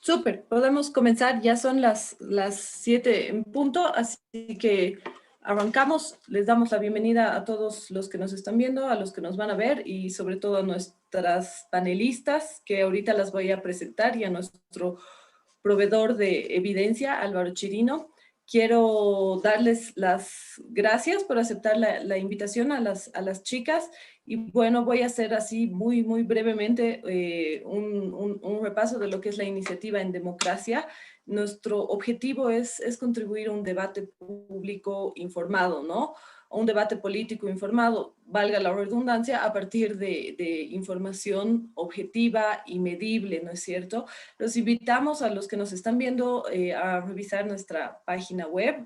Súper, podemos comenzar, ya son las 7 en punto, así que arrancamos. Les damos la bienvenida a todos los que nos están viendo, a los que nos van a ver y sobre todo a nuestras panelistas, que ahorita las voy a presentar, y a nuestro proveedor de evidencia, Álvaro Chirino. Quiero darles las gracias por aceptar la invitación a las chicas. Y bueno, voy a hacer así muy brevemente un repaso de lo que es la iniciativa en democracia. Nuestro objetivo es contribuir a un debate público informado, ¿no? Un debate político informado, valga la redundancia, a partir de información objetiva y medible, ¿no es cierto? Los invitamos a los que nos están viendo a revisar nuestra página web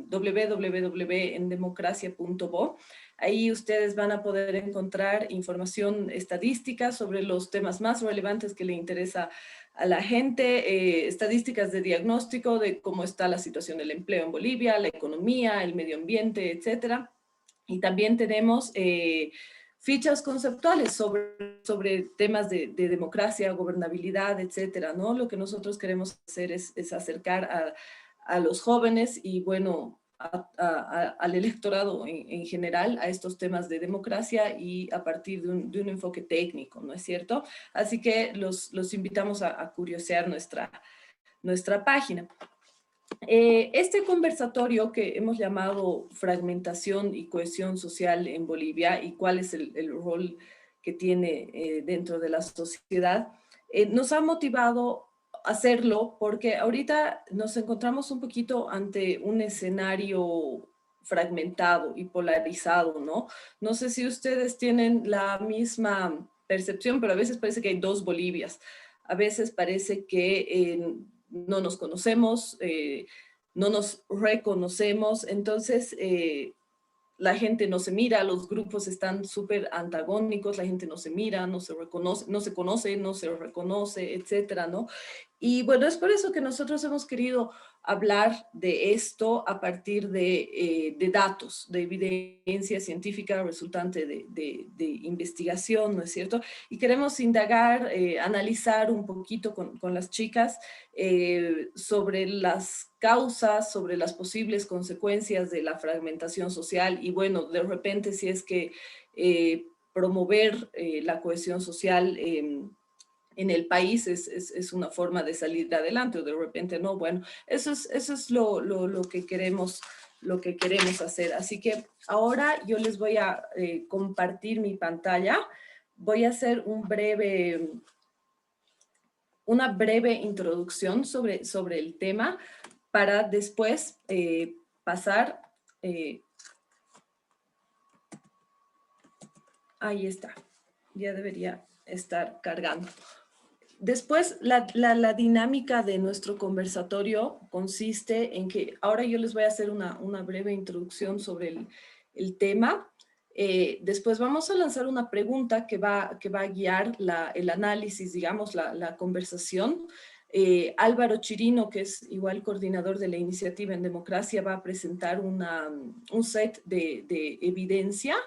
www.endemocracia.bo. Ahí ustedes van a poder encontrar información estadística sobre los temas más relevantes que le interesa a la gente, estadísticas de diagnóstico de cómo está la situación del empleo en Bolivia, la economía, el medio ambiente, etcétera. Y también tenemos fichas conceptuales sobre temas de democracia, gobernabilidad, etcétera, ¿no? Lo que nosotros queremos hacer es acercar a los jóvenes y, bueno, al electorado en general a estos temas de democracia y a partir de un enfoque técnico, ¿no es cierto? Así que los invitamos a curiosear nuestra página. Este conversatorio que hemos llamado Fragmentación y Cohesión Social en Bolivia y cuál es el rol que tiene dentro de la sociedad, nos ha motivado a hacerlo porque ahorita nos encontramos un poquito ante un escenario fragmentado y polarizado, ¿no? No sé si ustedes tienen la misma percepción, pero a veces parece que hay dos Bolivias. A veces parece que no nos conocemos, no nos reconocemos, entonces la gente no se mira, los grupos están súper antagónicos, la gente no se mira, no se reconoce, no se conoce, no se reconoce, etcétera, ¿no? Y bueno, es por eso que nosotros hemos querido hablar de esto a partir de datos, de evidencia científica resultante de investigación, ¿no es cierto? Y queremos indagar, analizar un poquito con las chicas sobre las causas, sobre las posibles consecuencias de la fragmentación social y, bueno, de repente si es que promover la cohesión social en el país es una forma de salir adelante, o de repente no. Bueno, eso es lo que queremos hacer. Así que ahora yo les voy a compartir mi pantalla. Voy a hacer una breve introducción sobre el tema para después pasar. Ahí está, ya debería estar cargando. Después, la dinámica de nuestro conversatorio consiste en que ahora yo les voy a hacer una breve introducción sobre el tema. Después vamos a lanzar una pregunta que va a guiar el análisis, digamos, la conversación. Álvaro Chirino, que es igual coordinador de la iniciativa en democracia, va a presentar un set de evidencia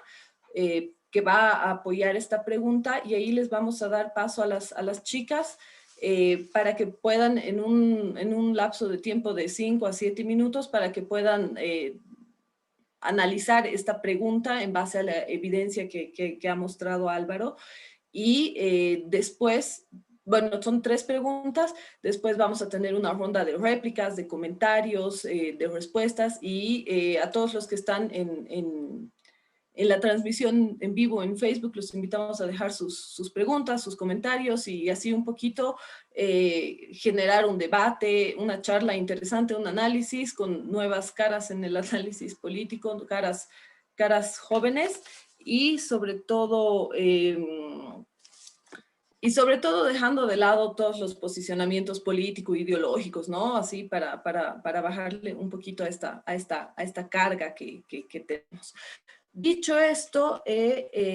que va a apoyar esta pregunta, y ahí les vamos a dar paso a las chicas para que puedan en un lapso de tiempo de 5 a 7 minutos, para que puedan analizar esta pregunta en base a la evidencia que ha mostrado Álvaro. Y después, bueno, son 3 preguntas, después vamos a tener una ronda de réplicas, de comentarios, de respuestas, y a todos los que están en la transmisión en vivo en Facebook, los invitamos a dejar sus preguntas, sus comentarios, y así un poquito generar un debate, una charla interesante, un análisis con nuevas caras en el análisis político, caras jóvenes, y sobre todo dejando de lado todos los posicionamientos político-ideológicos, ¿no? Así para bajarle un poquito a esta carga que tenemos. Dicho esto,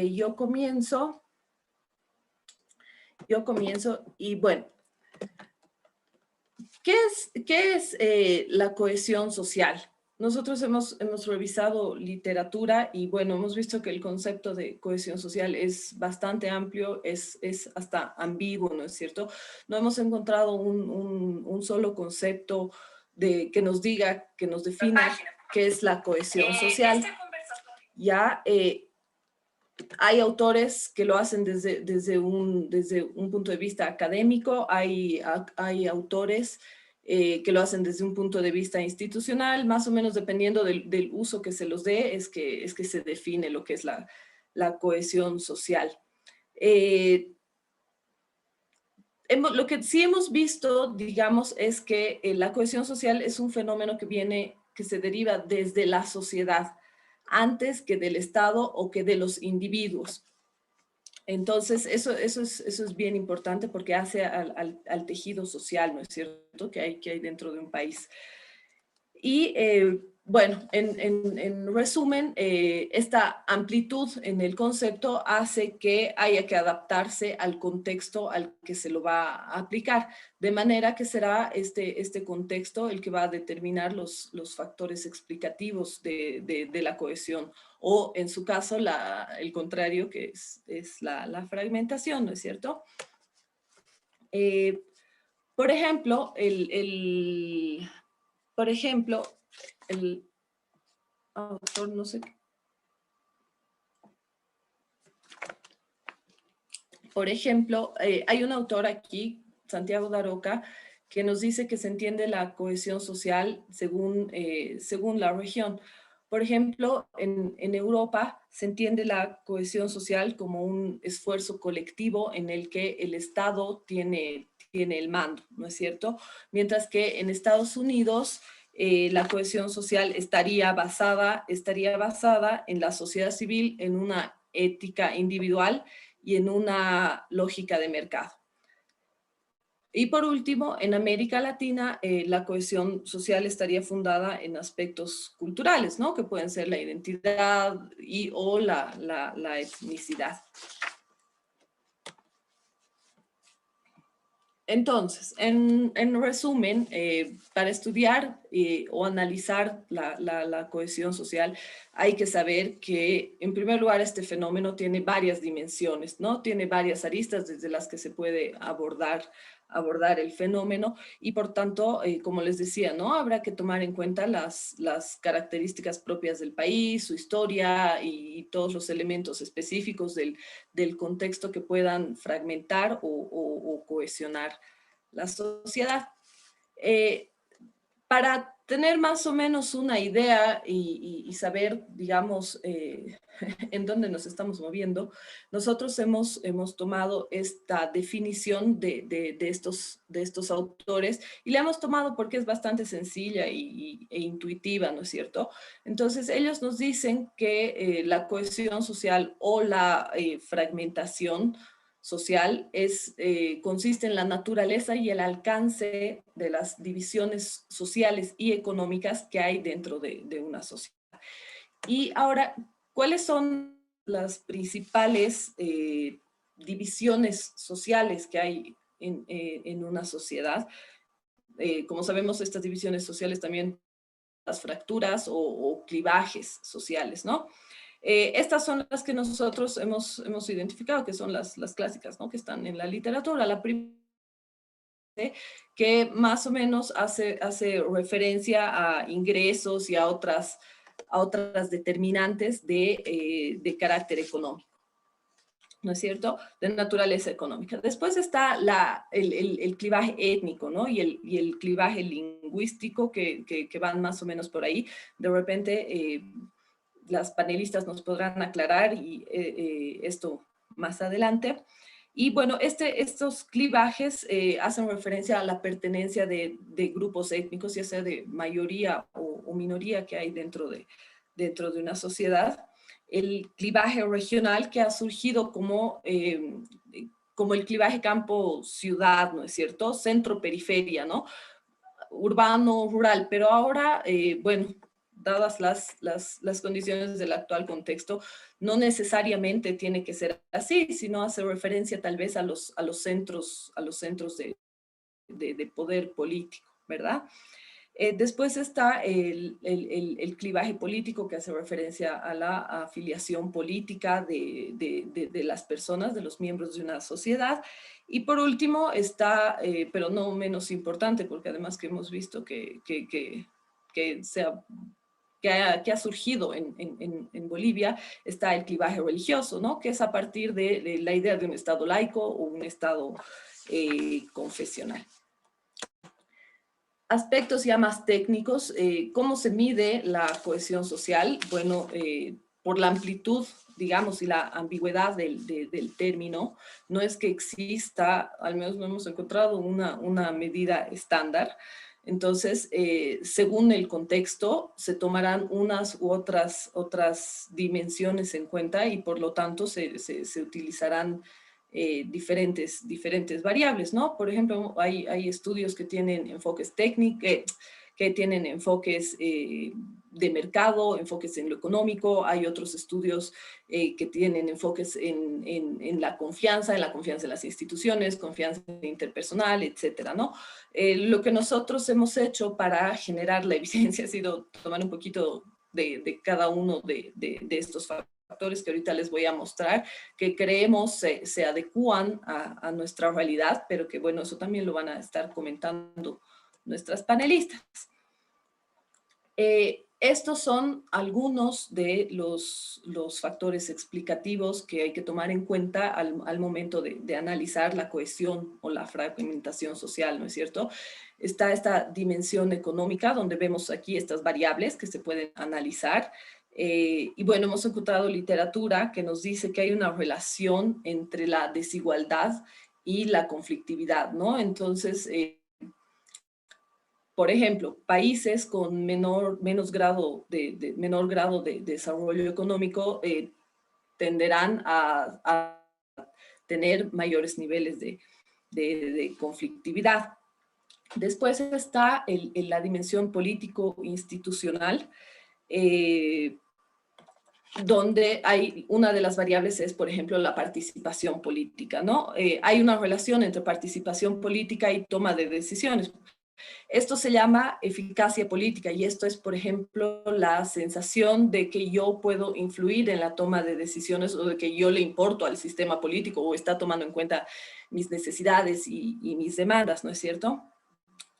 yo comienzo y, bueno, ¿qué es la cohesión social? nosotros hemos revisado literatura y bueno, hemos visto que el concepto de cohesión social es bastante amplio, es hasta ambiguo, ¿no es cierto? No hemos encontrado un solo concepto que nos diga, que nos defina qué es la cohesión social. Ya hay autores que lo hacen desde un punto de vista académico, hay autores que lo hacen desde un punto de vista institucional, más o menos dependiendo del uso que se los dé, es que se define lo que es la cohesión social. Lo que sí hemos visto, digamos, es que la cohesión social es un fenómeno que se deriva desde la sociedad, antes que del Estado o que de los individuos. Entonces, eso es bien importante porque hace al tejido social, ¿no es cierto?, que hay dentro de un país. Y bueno, en resumen, esta amplitud en el concepto hace que haya que adaptarse al contexto al que se lo va a aplicar, de manera que será este contexto el que va a determinar los factores explicativos de la cohesión, o en su caso el contrario, que es la fragmentación, ¿no es cierto? Por ejemplo, por ejemplo, el autor, no sé. Por ejemplo, hay un autor aquí, Santiago Daroca, que nos dice que se entiende la cohesión social según la región. Por ejemplo, en Europa se entiende la cohesión social como un esfuerzo colectivo en el que el Estado tiene el mando, ¿no es cierto? Mientras que en Estados Unidos la cohesión social estaría basada en la sociedad civil, en una ética individual y en una lógica de mercado. Y por último, en América Latina, la cohesión social estaría fundada en aspectos culturales, ¿no? Que pueden ser la identidad o la etnicidad. Entonces, en resumen, para estudiar o analizar la cohesión social, hay que saber que, en primer lugar, este fenómeno tiene varias dimensiones, ¿no? Tiene varias aristas desde las que se puede abordar el fenómeno y, por tanto, como les decía, ¿no? Habrá que tomar en cuenta las características propias del país, su historia y todos los elementos específicos del contexto que puedan fragmentar o cohesionar la sociedad. Para tener más o menos una idea y saber, digamos, en dónde nos estamos moviendo, nosotros hemos tomado esta definición de estos autores y la hemos tomado porque es bastante sencilla e intuitiva, ¿no es cierto? Entonces, ellos nos dicen que la cohesión social o la fragmentación social consiste en la naturaleza y el alcance de las divisiones sociales y económicas que hay dentro de una sociedad. Y ahora, ¿cuáles son las principales divisiones sociales que hay en una sociedad? Como sabemos, estas divisiones sociales también las fracturas o clivajes sociales, ¿no? Estas son las que nosotros hemos identificado, que son las clásicas, ¿no? Que están en la literatura. La primera, que más o menos hace referencia a ingresos y a otras determinantes de carácter económico, ¿no es cierto?, de naturaleza económica. Después está el clivaje étnico, ¿no? Y el clivaje lingüístico que van más o menos por ahí. De repente, las panelistas nos podrán aclarar esto más adelante. Y bueno, estos clivajes hacen referencia a la pertenencia de grupos étnicos, ya sea de mayoría o minoría que hay dentro de una sociedad. El clivaje regional, que ha surgido como el clivaje campo-ciudad, ¿no es cierto? Centro-periferia, ¿no? Urbano, rural, pero ahora, bueno, dadas las condiciones del actual contexto, no necesariamente tiene que ser así, sino hace referencia tal vez a los centros de poder político, ¿verdad? Después está el clivaje político, que hace referencia a la afiliación política de las personas, de los miembros de una sociedad. Y por último está, pero no menos importante, porque además que hemos visto que que ha surgido en Bolivia, está el clivaje religioso, ¿no? Que es a partir de la idea de un Estado laico o un Estado confesional. Aspectos ya más técnicos, ¿cómo se mide la cohesión social? Bueno, por la amplitud, digamos, y la ambigüedad del término, no es que exista, al menos no hemos encontrado una medida estándar. Entonces, según el contexto, se tomarán unas u otras dimensiones en cuenta y por lo tanto se utilizarán diferentes variables, ¿no? Por ejemplo, hay estudios que tienen enfoques técnicos, que tienen enfoques de mercado, enfoques en lo económico, hay otros estudios que tienen enfoques en la confianza en las instituciones, confianza interpersonal, etcétera, ¿no? Lo que nosotros hemos hecho para generar la evidencia ha sido tomar un poquito de cada uno de estos factores que ahorita les voy a mostrar, que creemos se adecúan a nuestra realidad, pero que bueno, eso también lo van a estar comentando nuestras panelistas. Estos son algunos de los factores explicativos que hay que tomar en cuenta al momento de analizar la cohesión o la fragmentación social, ¿no es cierto? Está esta dimensión económica, donde vemos aquí estas variables que se pueden analizar. Y bueno, hemos encontrado literatura que nos dice que hay una relación entre la desigualdad y la conflictividad, ¿no? Entonces, por ejemplo, países con menor grado de desarrollo económico tenderán a tener mayores niveles de conflictividad. Después está la dimensión político-institucional, donde hay una de las variables es, por ejemplo, la participación política, ¿no? Hay una relación entre participación política y toma de decisiones. Esto se llama eficacia política y esto es, por ejemplo, la sensación de que yo puedo influir en la toma de decisiones o de que yo le importo al sistema político o está tomando en cuenta mis necesidades y mis demandas, ¿no es cierto?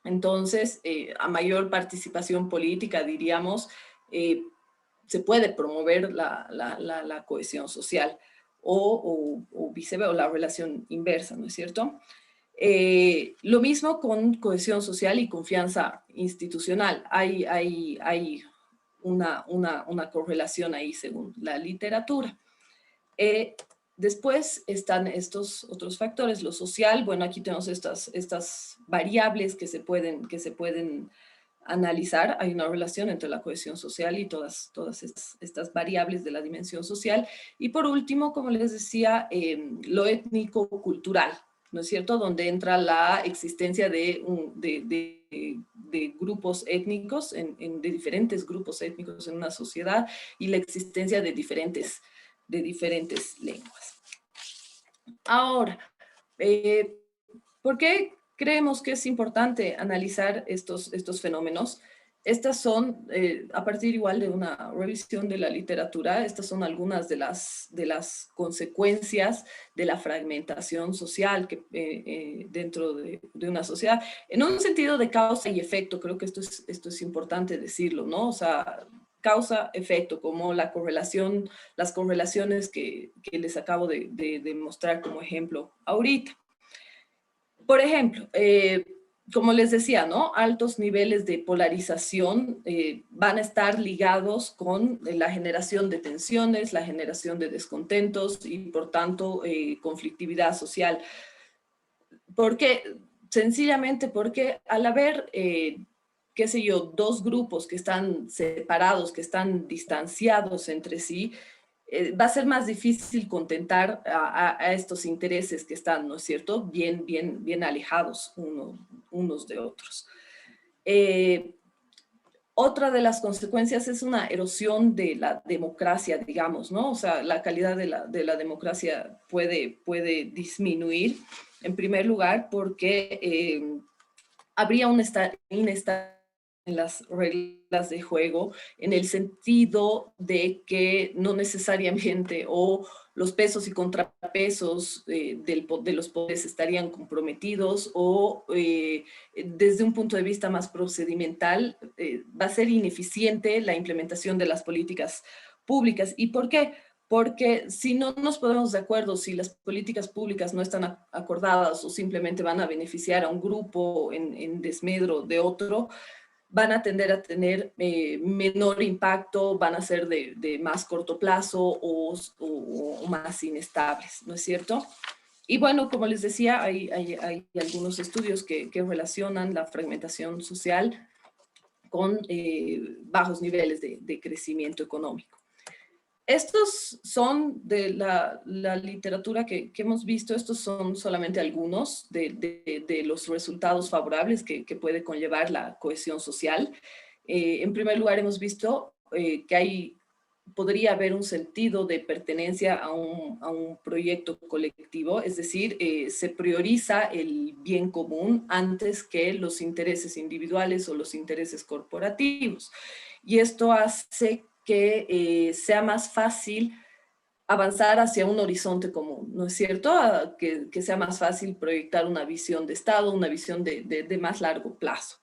Entonces, a mayor participación política, diríamos, se puede promover la cohesión social o viceversa, o la relación inversa, ¿no es cierto? Lo mismo con cohesión social y confianza institucional. Hay una correlación ahí según la literatura. Después están estos otros factores, lo social. Bueno, aquí tenemos estas variables que se pueden analizar. Hay una relación entre la cohesión social y todas estas variables de la dimensión social. Y por último, como les decía, lo étnico-cultural, ¿no es cierto? Donde entra la existencia de grupos étnicos, de diferentes grupos étnicos en una sociedad y la existencia de diferentes lenguas. Ahora, ¿por qué creemos que es importante analizar estos fenómenos? Estas son, a partir igual de una revisión de la literatura, estas son algunas de las consecuencias de la fragmentación social dentro de una sociedad. En un sentido de causa y efecto, creo que esto es importante decirlo, ¿no? O sea, causa-efecto, como las correlaciones que les acabo de mostrar como ejemplo ahorita. Por ejemplo, como les decía, ¿no? Altos niveles de polarización van a estar ligados con la generación de tensiones, la generación de descontentos y, por tanto, conflictividad social. ¿Por qué? Sencillamente porque al haber, qué sé yo, dos grupos que están separados, que están distanciados entre sí, va a ser más difícil contentar a estos intereses que están, ¿no es cierto?, bien alejados unos de otros. Otra de las consecuencias es una erosión de la democracia, digamos, ¿no? O sea, la calidad de la democracia puede disminuir, en primer lugar, porque habría una inestabilidad las reglas de juego, en el sentido de que no necesariamente o los pesos y contrapesos de los poderes estarían comprometidos o desde un punto de vista más procedimental va a ser ineficiente la implementación de las políticas públicas. ¿Y por qué? Porque si no nos ponemos de acuerdo, si las políticas públicas no están acordadas o simplemente van a beneficiar a un grupo en desmedro de otro, van a tender a tener menor impacto, van a ser de más corto plazo o más inestables, ¿no es cierto? Y bueno, como les decía, hay algunos estudios que relacionan la fragmentación social con bajos niveles de crecimiento económico. Estos son de la literatura que hemos visto, estos son solamente algunos de los resultados favorables que puede conllevar la cohesión social. En primer lugar, hemos visto que podría haber un sentido de pertenencia a un proyecto colectivo, es decir, se prioriza el bien común antes que los intereses individuales o los intereses corporativos. Y esto hace que sea más fácil avanzar hacia un horizonte común, ¿no es cierto? Que sea más fácil proyectar una visión de Estado, una visión de más largo plazo.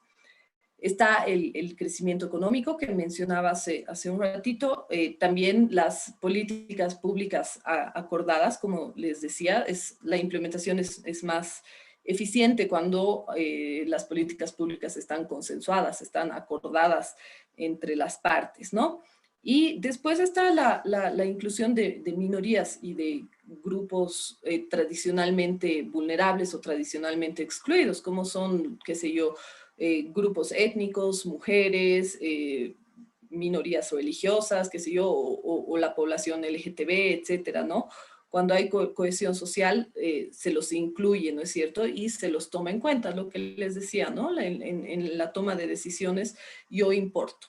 Está el crecimiento económico que mencionaba hace un ratito, también las políticas públicas acordadas, como les decía, la implementación es más eficiente cuando las políticas públicas están consensuadas, están acordadas entre las partes, ¿no? Y después está la inclusión de minorías y de grupos tradicionalmente vulnerables o tradicionalmente excluidos, como son, qué sé yo, grupos étnicos, mujeres, minorías religiosas, qué sé yo, o la población LGTB, etcétera, ¿no? Cuando hay cohesión social, se los incluye, ¿no es cierto? Y se los toma en cuenta, lo que les decía, ¿no? En la toma de decisiones, yo importo,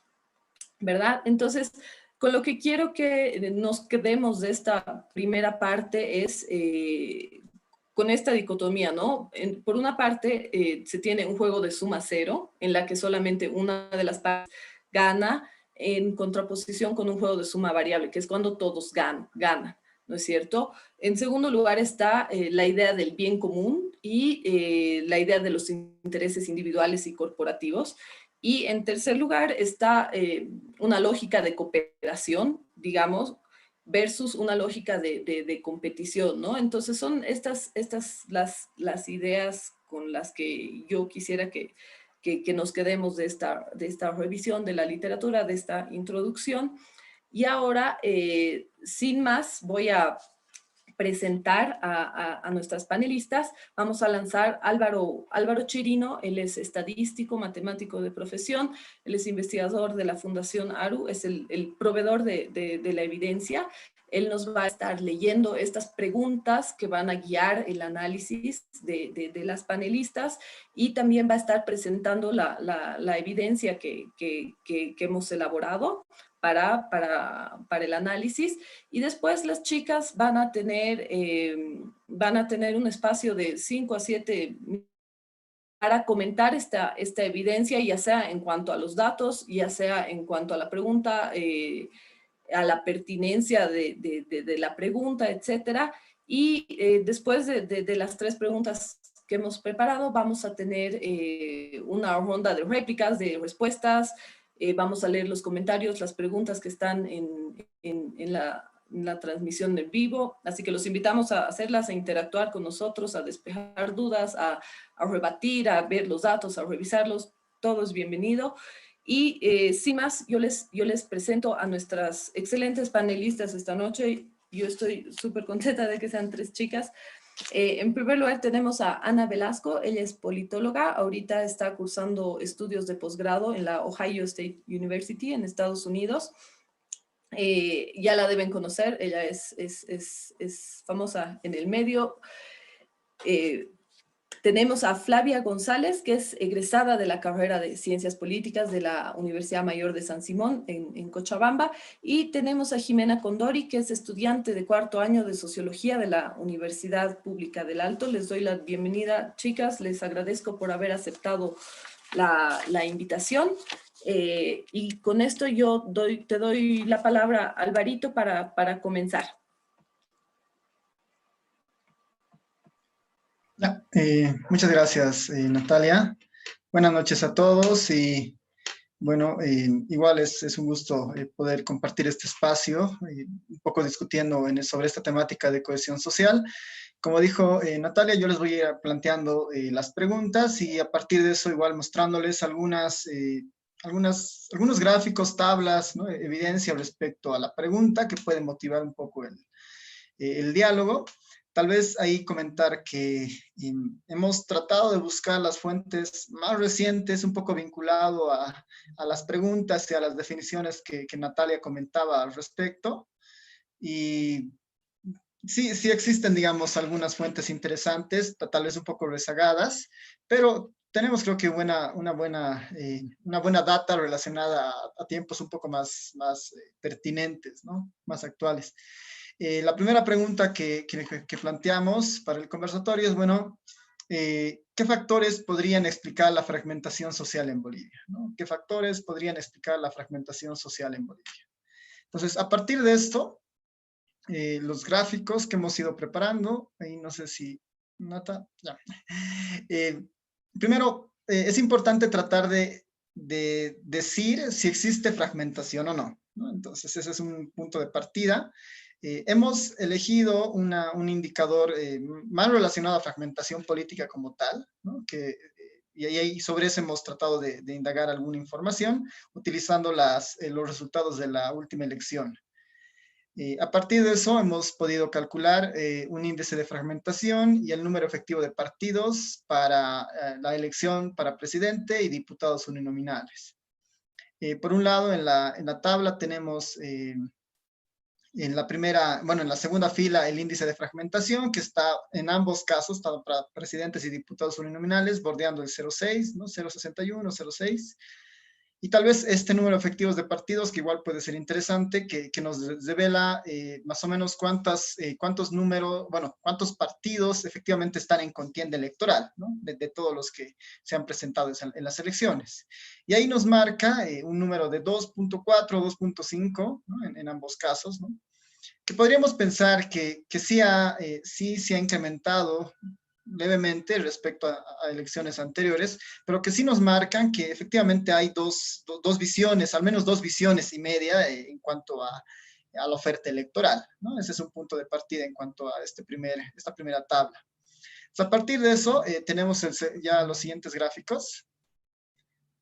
¿verdad? Entonces, con lo que quiero que nos quedemos de esta primera parte es con esta dicotomía, ¿no? Por una parte, se tiene un juego de suma cero, en la que solamente una de las partes gana, en contraposición con un juego de suma variable, que es cuando todos ganan, ¿no es cierto? En segundo lugar está la idea del bien común y la idea de los intereses individuales y corporativos. Y en tercer lugar está una lógica de cooperación, digamos, versus una lógica de competición, ¿no? Entonces son estas las ideas con las que yo quisiera que nos quedemos de esta revisión de la literatura, de esta introducción. Y ahora, sin más, voy a presentar a nuestras panelistas. Vamos a lanzar Álvaro Chirino, él es estadístico, matemático de profesión, él es investigador de la Fundación ARU, es el proveedor de la evidencia. Él nos va a estar leyendo estas preguntas que van a guiar el análisis de las panelistas y también va a estar presentando la evidencia que hemos elaborado para el análisis, y después las chicas van a tener un espacio de 5 a 7 para comentar esta evidencia, ya sea en cuanto a los datos, ya sea en cuanto a la pregunta, a la pertinencia de la pregunta, etcétera. Y después de las 3 preguntas que hemos preparado, vamos a tener una ronda de réplicas, de respuestas. Vamos a leer los comentarios, las preguntas que están en la transmisión en vivo, así que los invitamos a hacerlas, a interactuar con nosotros, a despejar dudas, a rebatir, a ver los datos, a revisarlos. Todo es bienvenido. Y sin más, yo les presento a nuestras excelentes panelistas esta noche. Yo estoy súper contenta de que sean 3 chicas. En primer lugar tenemos a Ana Velasco, ella es politóloga, ahorita está cursando estudios de posgrado en la Ohio State University en Estados Unidos. Ya la deben conocer, ella es famosa en el medio. Tenemos a Flavia González, que es egresada de la carrera de Ciencias Políticas de la Universidad Mayor de San Simón en Cochabamba. Y tenemos a Jimena Condori, que es estudiante de 4º año de Sociología de la Universidad Pública del Alto. Les doy la bienvenida, chicas. Les agradezco por haber aceptado la invitación. Y con esto yo te doy la palabra, Alvarito, para comenzar. Muchas gracias, Natalia. Buenas noches a todos y bueno, igual es un gusto poder compartir este espacio, un poco discutiendo sobre esta temática de cohesión social. Como dijo Natalia, yo les voy a ir planteando las preguntas y a partir de eso igual mostrándoles algunos gráficos, tablas, ¿no? Evidencia respecto a la pregunta que puede motivar un poco el diálogo. Tal vez ahí comentar que hemos tratado de buscar las fuentes más recientes, un poco vinculado a las preguntas y a las definiciones que Natalia comentaba al respecto. Y sí existen, digamos, algunas fuentes interesantes, tal vez un poco rezagadas, pero tenemos creo que una buena data relacionada a tiempos un poco más pertinentes, ¿no? Más actuales. La primera pregunta que planteamos para el conversatorio es, bueno, ¿qué factores podrían explicar la fragmentación social en Bolivia? ¿No? ¿Qué factores podrían explicar la fragmentación social en Bolivia? Entonces, a partir de esto, los gráficos que hemos ido preparando, ahí no sé si, Nata, ya. Primero, es importante tratar de decir si existe fragmentación o no, ¿no? Entonces, ese es un punto de partida. Hemos elegido un indicador más relacionado a fragmentación política como tal, ¿no? Y ahí sobre eso hemos tratado de indagar alguna información utilizando los resultados de la última elección. A partir de eso hemos podido calcular un índice de fragmentación y el número efectivo de partidos para la elección para presidente y diputados uninominales. Por un lado, en la tabla tenemos en la segunda fila el índice de fragmentación, que está en ambos casos, tanto para presidentes y diputados uninominales, bordeando el 0,6, ¿no? 0,61, 0,6. Y tal vez este número efectivo de partidos, que igual puede ser interesante, que nos revela más o menos cuántos partidos efectivamente están en contienda electoral, ¿no? De todos los que se han presentado en las elecciones. Y ahí nos marca un número de 2.4, 2.5, ¿no? En ambos casos, ¿no? Que podríamos pensar que sí se ha incrementado levemente respecto a elecciones anteriores, pero que sí nos marcan que efectivamente hay dos visiones, al menos 2,5 visiones en cuanto a la oferta electoral, ¿no? Ese es un punto de partida en cuanto a esta primera tabla. Entonces, a partir de eso, tenemos ya los siguientes gráficos.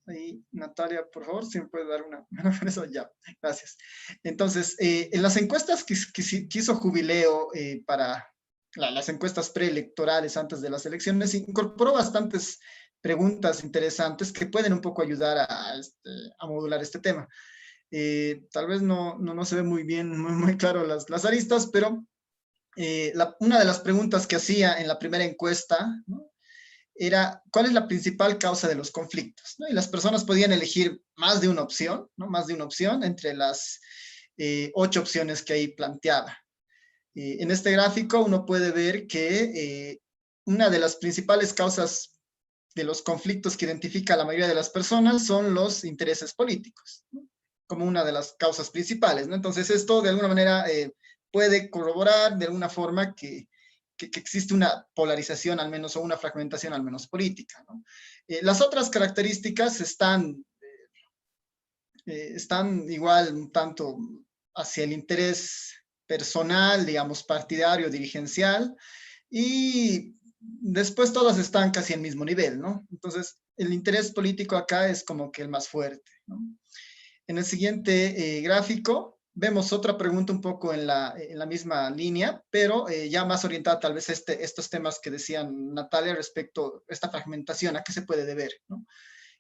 Ahí, Natalia, por favor, si me puede dar una eso ya, gracias. Entonces, en las encuestas que hizo Jubileo para las encuestas preelectorales antes de las elecciones, incorporó bastantes preguntas interesantes que pueden un poco ayudar a modular este tema. Tal vez no se ve muy bien, muy claro las aristas, pero una de las preguntas que hacía en la primera encuesta, ¿no? Era cuál es la principal causa de los conflictos, ¿no? Y las personas podían elegir más de una opción, ¿no? Más de una opción entre las 8 opciones que ahí planteaba. En este gráfico uno puede ver que una de las principales causas de los conflictos que identifica la mayoría de las personas son los intereses políticos, ¿no? Como una de las causas principales, ¿no? Entonces esto de alguna manera puede corroborar de alguna forma que existe una polarización al menos o una fragmentación al menos política, ¿no? Las otras características están igual un tanto hacia el interés personal, digamos, partidario, dirigencial, y después todas están casi al mismo nivel, ¿no? Entonces, el interés político acá es como que el más fuerte, ¿no? En el siguiente gráfico vemos otra pregunta un poco en la misma línea, pero ya más orientada tal vez a estos temas que decían Natalia respecto a esta fragmentación, ¿a qué se puede deber, ¿no?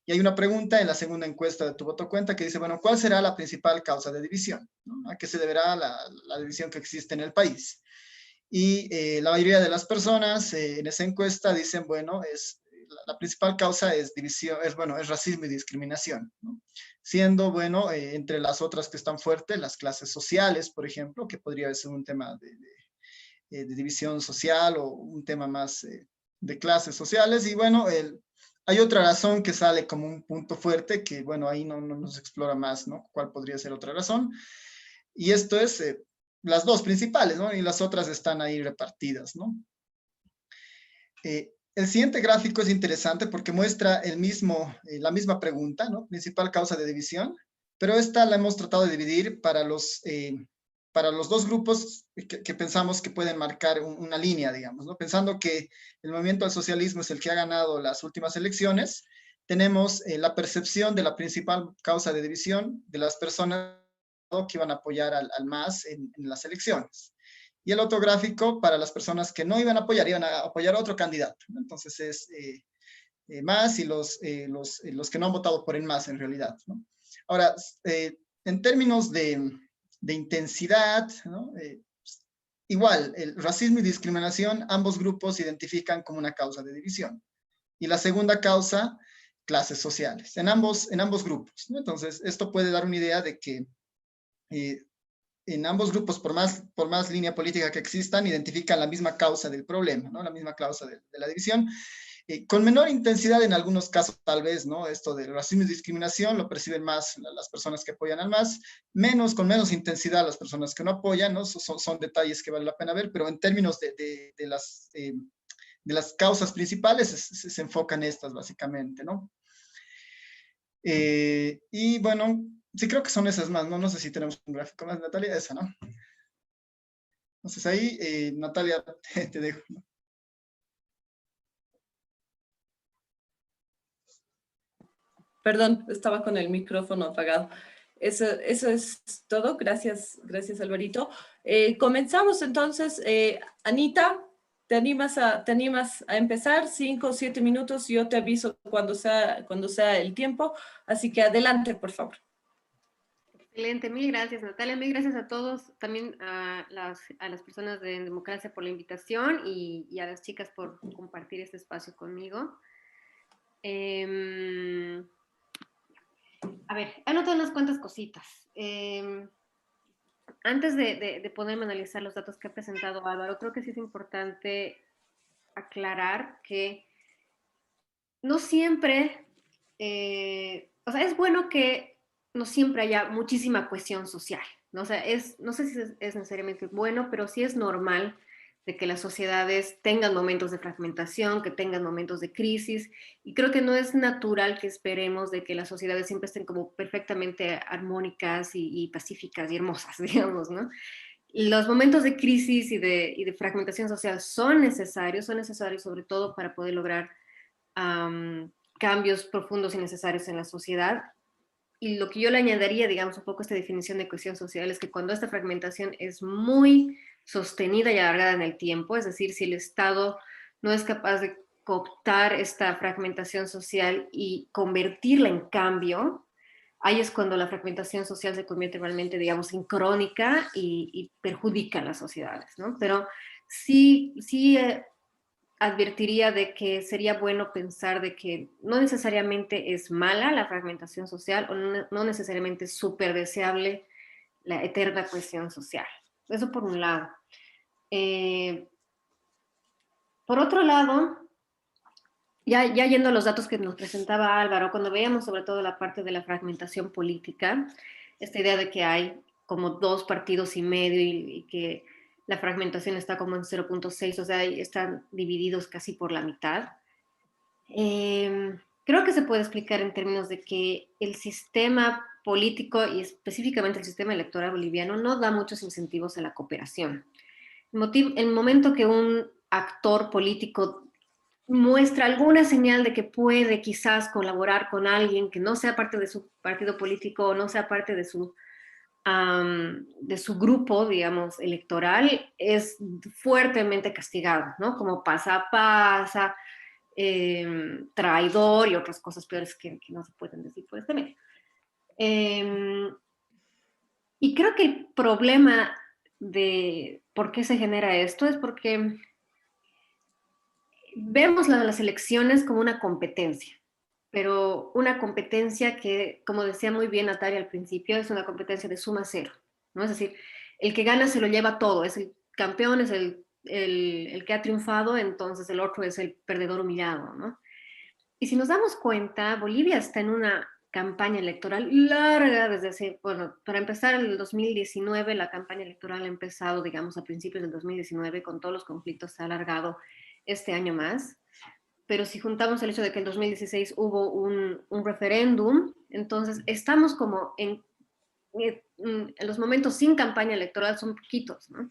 Y hay una pregunta en la segunda encuesta de Tu Voto Cuenta que dice, bueno, ¿cuál será la principal causa de división, ¿no? ¿A qué se deberá la división que existe en el país? Y la mayoría de las personas en esa encuesta dicen, bueno, la principal causa es división, es racismo y discriminación, ¿no? Siendo, bueno, entre las otras que están fuertes, las clases sociales, por ejemplo, que podría ser un tema de división social o un tema más de clases sociales, y bueno, Hay otra razón que sale como un punto fuerte, que bueno, ahí no nos explora más, ¿no? ¿Cuál podría ser otra razón? Y esto es las dos principales, ¿no? Y las otras están ahí repartidas, ¿no? El siguiente gráfico es interesante porque muestra la misma pregunta, ¿no? Principal causa de división, pero esta la hemos tratado de dividir para los dos grupos que pensamos que pueden marcar una línea, digamos, ¿no? Pensando que el movimiento al socialismo es el que ha ganado las últimas elecciones, tenemos la percepción de la principal causa de división de las personas que iban a apoyar al MAS en las elecciones. Y el otro gráfico para las personas que no iban a apoyar a otro candidato, ¿no? Entonces es MAS y los que no han votado por el MAS en realidad, ¿no? Ahora, en términos de intensidad, ¿no? Igual, el racismo y discriminación, ambos grupos identifican como una causa de división. Y la segunda causa, clases sociales, en ambos grupos, ¿no? Entonces, esto puede dar una idea de que en ambos grupos, por más línea política que existan, identifican la misma causa del problema, ¿no? La misma causa de la división. Con menor intensidad en algunos casos, tal vez, ¿no? Esto de racismo y discriminación lo perciben más las personas que apoyan al MAS, con menos intensidad las personas que no apoyan, ¿no? Son detalles que vale la pena ver, pero en términos de las causas principales se enfocan estas, básicamente, ¿no? Y bueno, sí creo que son esas más, ¿no? No sé si tenemos un gráfico más, Natalia, esa, ¿no? Entonces ahí, Natalia, te dejo, ¿no? Perdón, estaba con el micrófono apagado. Eso es todo. Gracias, gracias Alvarito. Comenzamos entonces. Anita, ¿te animas a empezar? 5 o 7 minutos. Yo te aviso cuando sea el tiempo. Así que adelante, por favor. Excelente, mil gracias Natalia, mil gracias a todos, también a las personas de Democracia por la invitación y a las chicas por compartir este espacio conmigo. A ver, he anotado unas cuantas cositas. Antes de ponerme a analizar los datos que ha presentado Álvaro, creo que sí es importante aclarar que no siempre, o sea, es bueno que no siempre haya muchísima cohesión social, ¿no? O sea, no sé si es necesariamente bueno, pero sí es normal de que las sociedades tengan momentos de fragmentación, que tengan momentos de crisis, y creo que no es natural que esperemos de que las sociedades siempre estén como perfectamente armónicas y pacíficas y hermosas, digamos, ¿no? Los momentos de crisis y de fragmentación social son necesarios sobre todo para poder lograr cambios profundos y necesarios en la sociedad. Y lo que yo le añadiría, digamos, un poco a esta definición de cohesión social es que cuando esta fragmentación es muy sostenida y alargada en el tiempo, es decir, si el Estado no es capaz de cooptar esta fragmentación social y convertirla en cambio, ahí es cuando la fragmentación social se convierte realmente, digamos, en crónica y perjudica a las sociedades, ¿no? Pero sí advertiría de que sería bueno pensar de que no necesariamente es mala la fragmentación social o no necesariamente es súper deseable la eterna cohesión social. Eso por un lado. Por otro lado, ya yendo a los datos que nos presentaba Álvaro, cuando veíamos sobre todo la parte de la fragmentación política, esta idea de que hay como 2 partidos y medio y que la fragmentación está como en 0.6, o sea, están divididos casi por la mitad. Creo que se puede explicar en términos de que el sistema político y específicamente el sistema electoral boliviano no da muchos incentivos a la cooperación. El momento que un actor político muestra alguna señal de que puede quizás colaborar con alguien que no sea parte de su partido político o no sea parte de su grupo, digamos, electoral, es fuertemente castigado, ¿no? Como pasa, traidor y otras cosas peores que no se pueden decir por este medio. Y creo que el problema de por qué se genera esto es porque vemos las elecciones como una competencia, pero una competencia que, como decía muy bien Natalia al principio, es una competencia de suma cero, ¿no? Es decir, el que gana se lo lleva todo, es el campeón, es el que ha triunfado, entonces el otro es el perdedor humillado, ¿no? Y si nos damos cuenta, Bolivia está en una campaña electoral larga desde hace, bueno, para empezar el 2019, la campaña electoral ha empezado, digamos, a principios del 2019, con todos los conflictos, se ha alargado este año más. Pero si juntamos el hecho de que en 2016 hubo un referéndum, entonces estamos como en los momentos sin campaña electoral son poquitos, ¿no?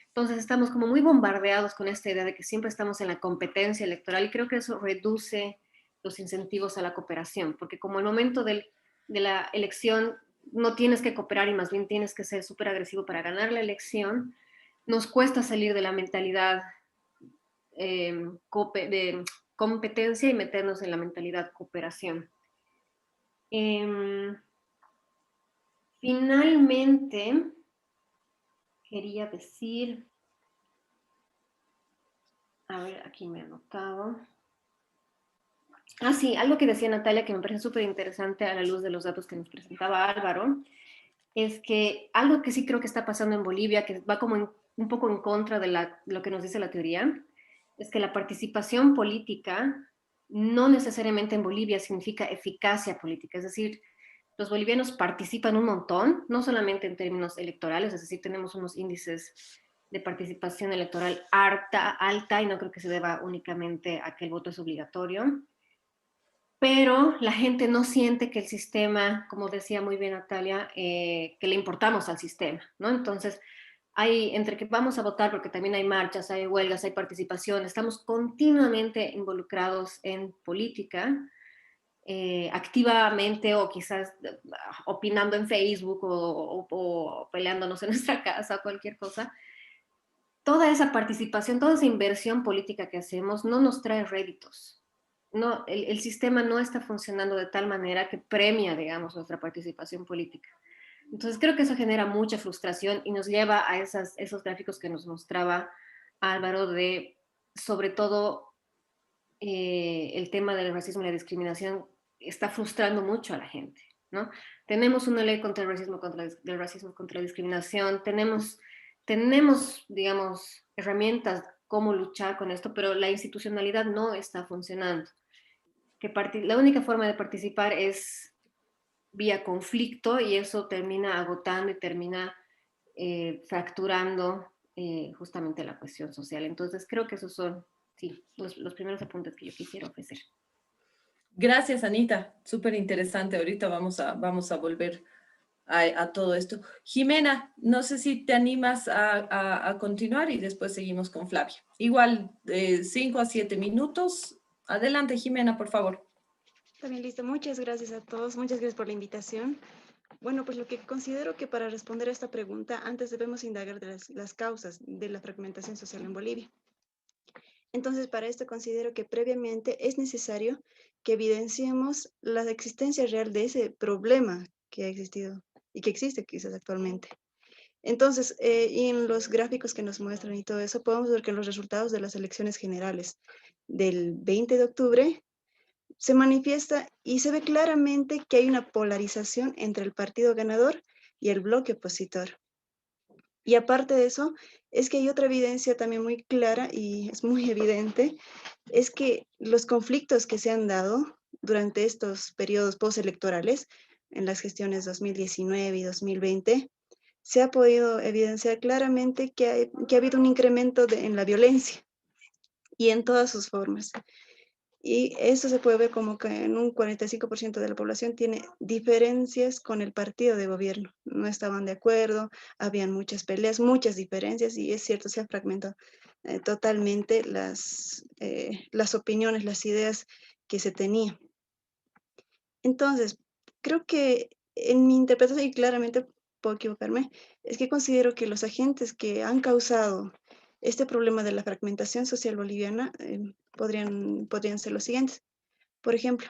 Entonces estamos como muy bombardeados con esta idea de que siempre estamos en la competencia electoral y creo que eso reduce los incentivos a la cooperación, porque como el momento de la elección no tienes que cooperar y más bien tienes que ser súper agresivo para ganar la elección, nos cuesta salir de la mentalidad de competencia y meternos en la mentalidad cooperación. Finalmente, quería decir, a ver, aquí me he anotado. Ah, sí, algo que decía Natalia que me parece súper interesante a la luz de los datos que nos presentaba Álvaro, es que algo que sí creo que está pasando en Bolivia, que va como un poco en contra de lo que nos dice la teoría, es que la participación política no necesariamente en Bolivia significa eficacia política, es decir, los bolivianos participan un montón, no solamente en términos electorales, es decir, tenemos unos índices de participación electoral alta y no creo que se deba únicamente a que el voto es obligatorio, pero la gente no siente que el sistema, como decía muy bien Natalia, que le importamos al sistema, ¿no? Entonces, entre que vamos a votar, porque también hay marchas, hay huelgas, hay participación, estamos continuamente involucrados en política, activamente o quizás opinando en Facebook o peleándonos en nuestra casa o cualquier cosa. Toda esa participación, toda esa inversión política que hacemos no nos trae réditos. No, el sistema no está funcionando de tal manera que premia, digamos, nuestra participación política. Entonces creo que eso genera mucha frustración y nos lleva a esos gráficos que nos mostraba Álvaro de, sobre todo, el tema del racismo y la discriminación está frustrando mucho a la gente, ¿no? Tenemos una ley contra el racismo, del racismo contra la discriminación, tenemos, digamos, herramientas cómo luchar con esto, pero la institucionalidad no está funcionando. La única forma de participar es vía conflicto y eso termina agotando y termina fracturando justamente la cuestión social. Entonces creo que esos son, sí, los primeros apuntes que yo quisiera ofrecer. Gracias, Anita. Súper interesante. Ahorita vamos a volver a todo esto. Jimena, no sé si te animas a continuar y después seguimos con Flavia. Igual, 5 a 7 minutos. Adelante, Jimena, por favor. También listo. Muchas gracias a todos. Muchas gracias por la invitación. Bueno, pues lo que considero que para responder a esta pregunta, antes debemos indagar de las causas de la fragmentación social en Bolivia. Entonces, para esto considero que previamente es necesario que evidenciemos la existencia real de ese problema que ha existido y que existe quizás actualmente. Entonces, y en los gráficos que nos muestran y todo eso, podemos ver que en los resultados de las elecciones generales del 20 de octubre se manifiesta y se ve claramente que hay una polarización entre el partido ganador y el bloque opositor. Y aparte de eso, es que hay otra evidencia también muy clara y es muy evidente, es que los conflictos que se han dado durante estos periodos postelectorales, en las gestiones 2019 y 2020, se ha podido evidenciar claramente que ha habido un incremento en la violencia y en todas sus formas. Y eso se puede ver como que en un 45% de la población tiene diferencias con el partido de gobierno. No estaban de acuerdo, habían muchas peleas, muchas diferencias y es cierto, se han fragmentado totalmente las opiniones, las ideas que se tenían. Entonces, creo que en mi interpretación, y claramente puedo equivocarme, es que considero que los agentes que han causado este problema de la fragmentación social boliviana podrían ser los siguientes. Por ejemplo,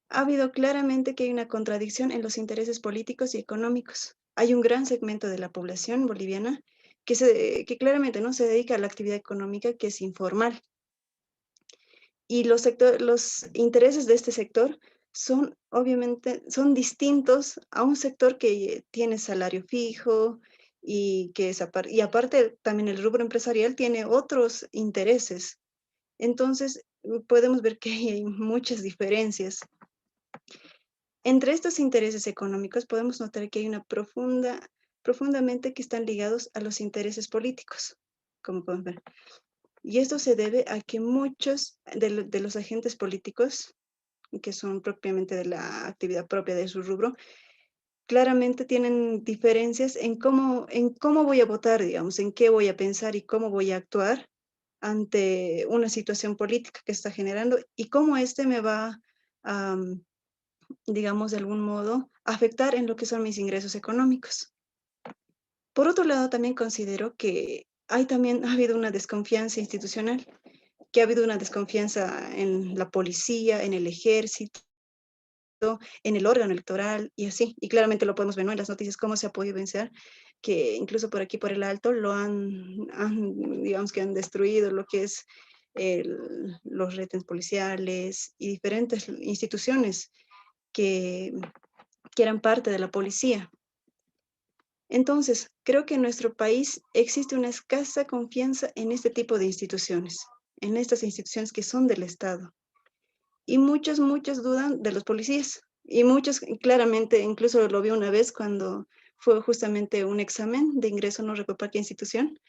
ha habido claramente que hay una contradicción en los intereses políticos y económicos. Hay un gran segmento de la población boliviana que claramente no se dedica a la actividad económica, que es informal. Y los intereses de este sector son obviamente distintos a un sector que tiene salario fijo y y aparte también el rubro empresarial tiene otros intereses. Entonces, podemos ver que hay muchas diferencias. Entre estos intereses económicos podemos notar que hay una profundamente que están ligados a los intereses políticos, como podemos ver. Y esto se debe a que muchos de los agentes políticos, que son propiamente de la actividad propia de su rubro, claramente tienen diferencias en cómo voy a votar, digamos, en qué voy a pensar y cómo voy a actuar ante una situación política que está generando y cómo este me va a, digamos, de algún modo, afectar en lo que son mis ingresos económicos. Por otro lado, también considero que ha habido una desconfianza institucional, que ha habido una desconfianza en la policía, en el ejército, en el órgano electoral y así. Y claramente lo podemos ver, ¿no? En las noticias cómo se ha podido vencer, que incluso por aquí, por el Alto, digamos que han destruido lo que es los retenes policiales y diferentes instituciones que, que eran parte de la policía. Entonces, creo que en nuestro país existe una escasa confianza en este tipo de instituciones, en estas instituciones que son del Estado. Y muchos dudan de los policías. Y muchos, claramente, incluso lo vi una vez cuando fue justamente un examen de ingreso, no recuerdo para qué institución,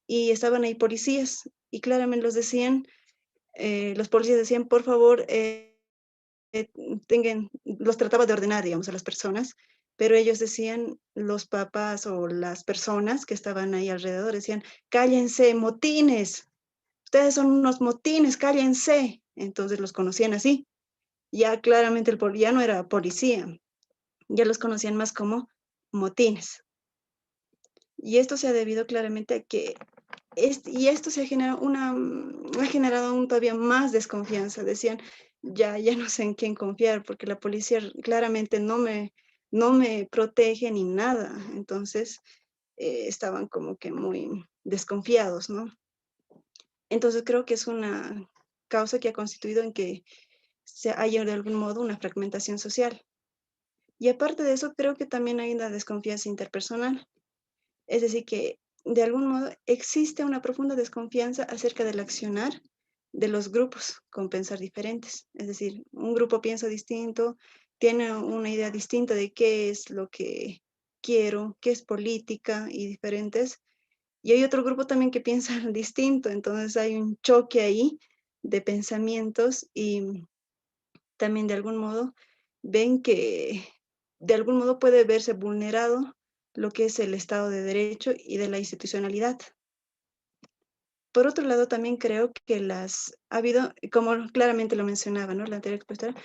y estaban ahí policías, y claramente los policías decían, por favor, los trataba de ordenar, digamos, a las personas, pero ellos decían, los papás o las personas que estaban ahí alrededor decían, cállense, motines, ustedes son unos motines, cállense. Entonces los conocían así. Ya claramente ya no era policía, ya los conocían más como motines. Y esto se ha debido claramente a que, y esto ha generado aún todavía más desconfianza. Decían, ya no sé en quién confiar, porque la policía claramente no me protege ni nada. Entonces, estaban como que muy desconfiados, ¿no? Entonces, creo que es una causa que ha constituido en que se haya de algún modo una fragmentación social. Y aparte de eso, creo que también hay una desconfianza interpersonal. Es decir, que de algún modo existe una profunda desconfianza acerca del accionar de los grupos con pensar diferentes. Es decir, un grupo piensa distinto, tiene una idea distinta de qué es lo que quiero, qué es política y diferentes. Y hay otro grupo también que piensa distinto, entonces hay un choque ahí de pensamientos y también de algún modo ven que de algún modo puede verse vulnerado lo que es el Estado de Derecho y de la institucionalidad. Por otro lado, también creo que ha habido, como claramente lo mencionaba, ¿no? La anterior expositora,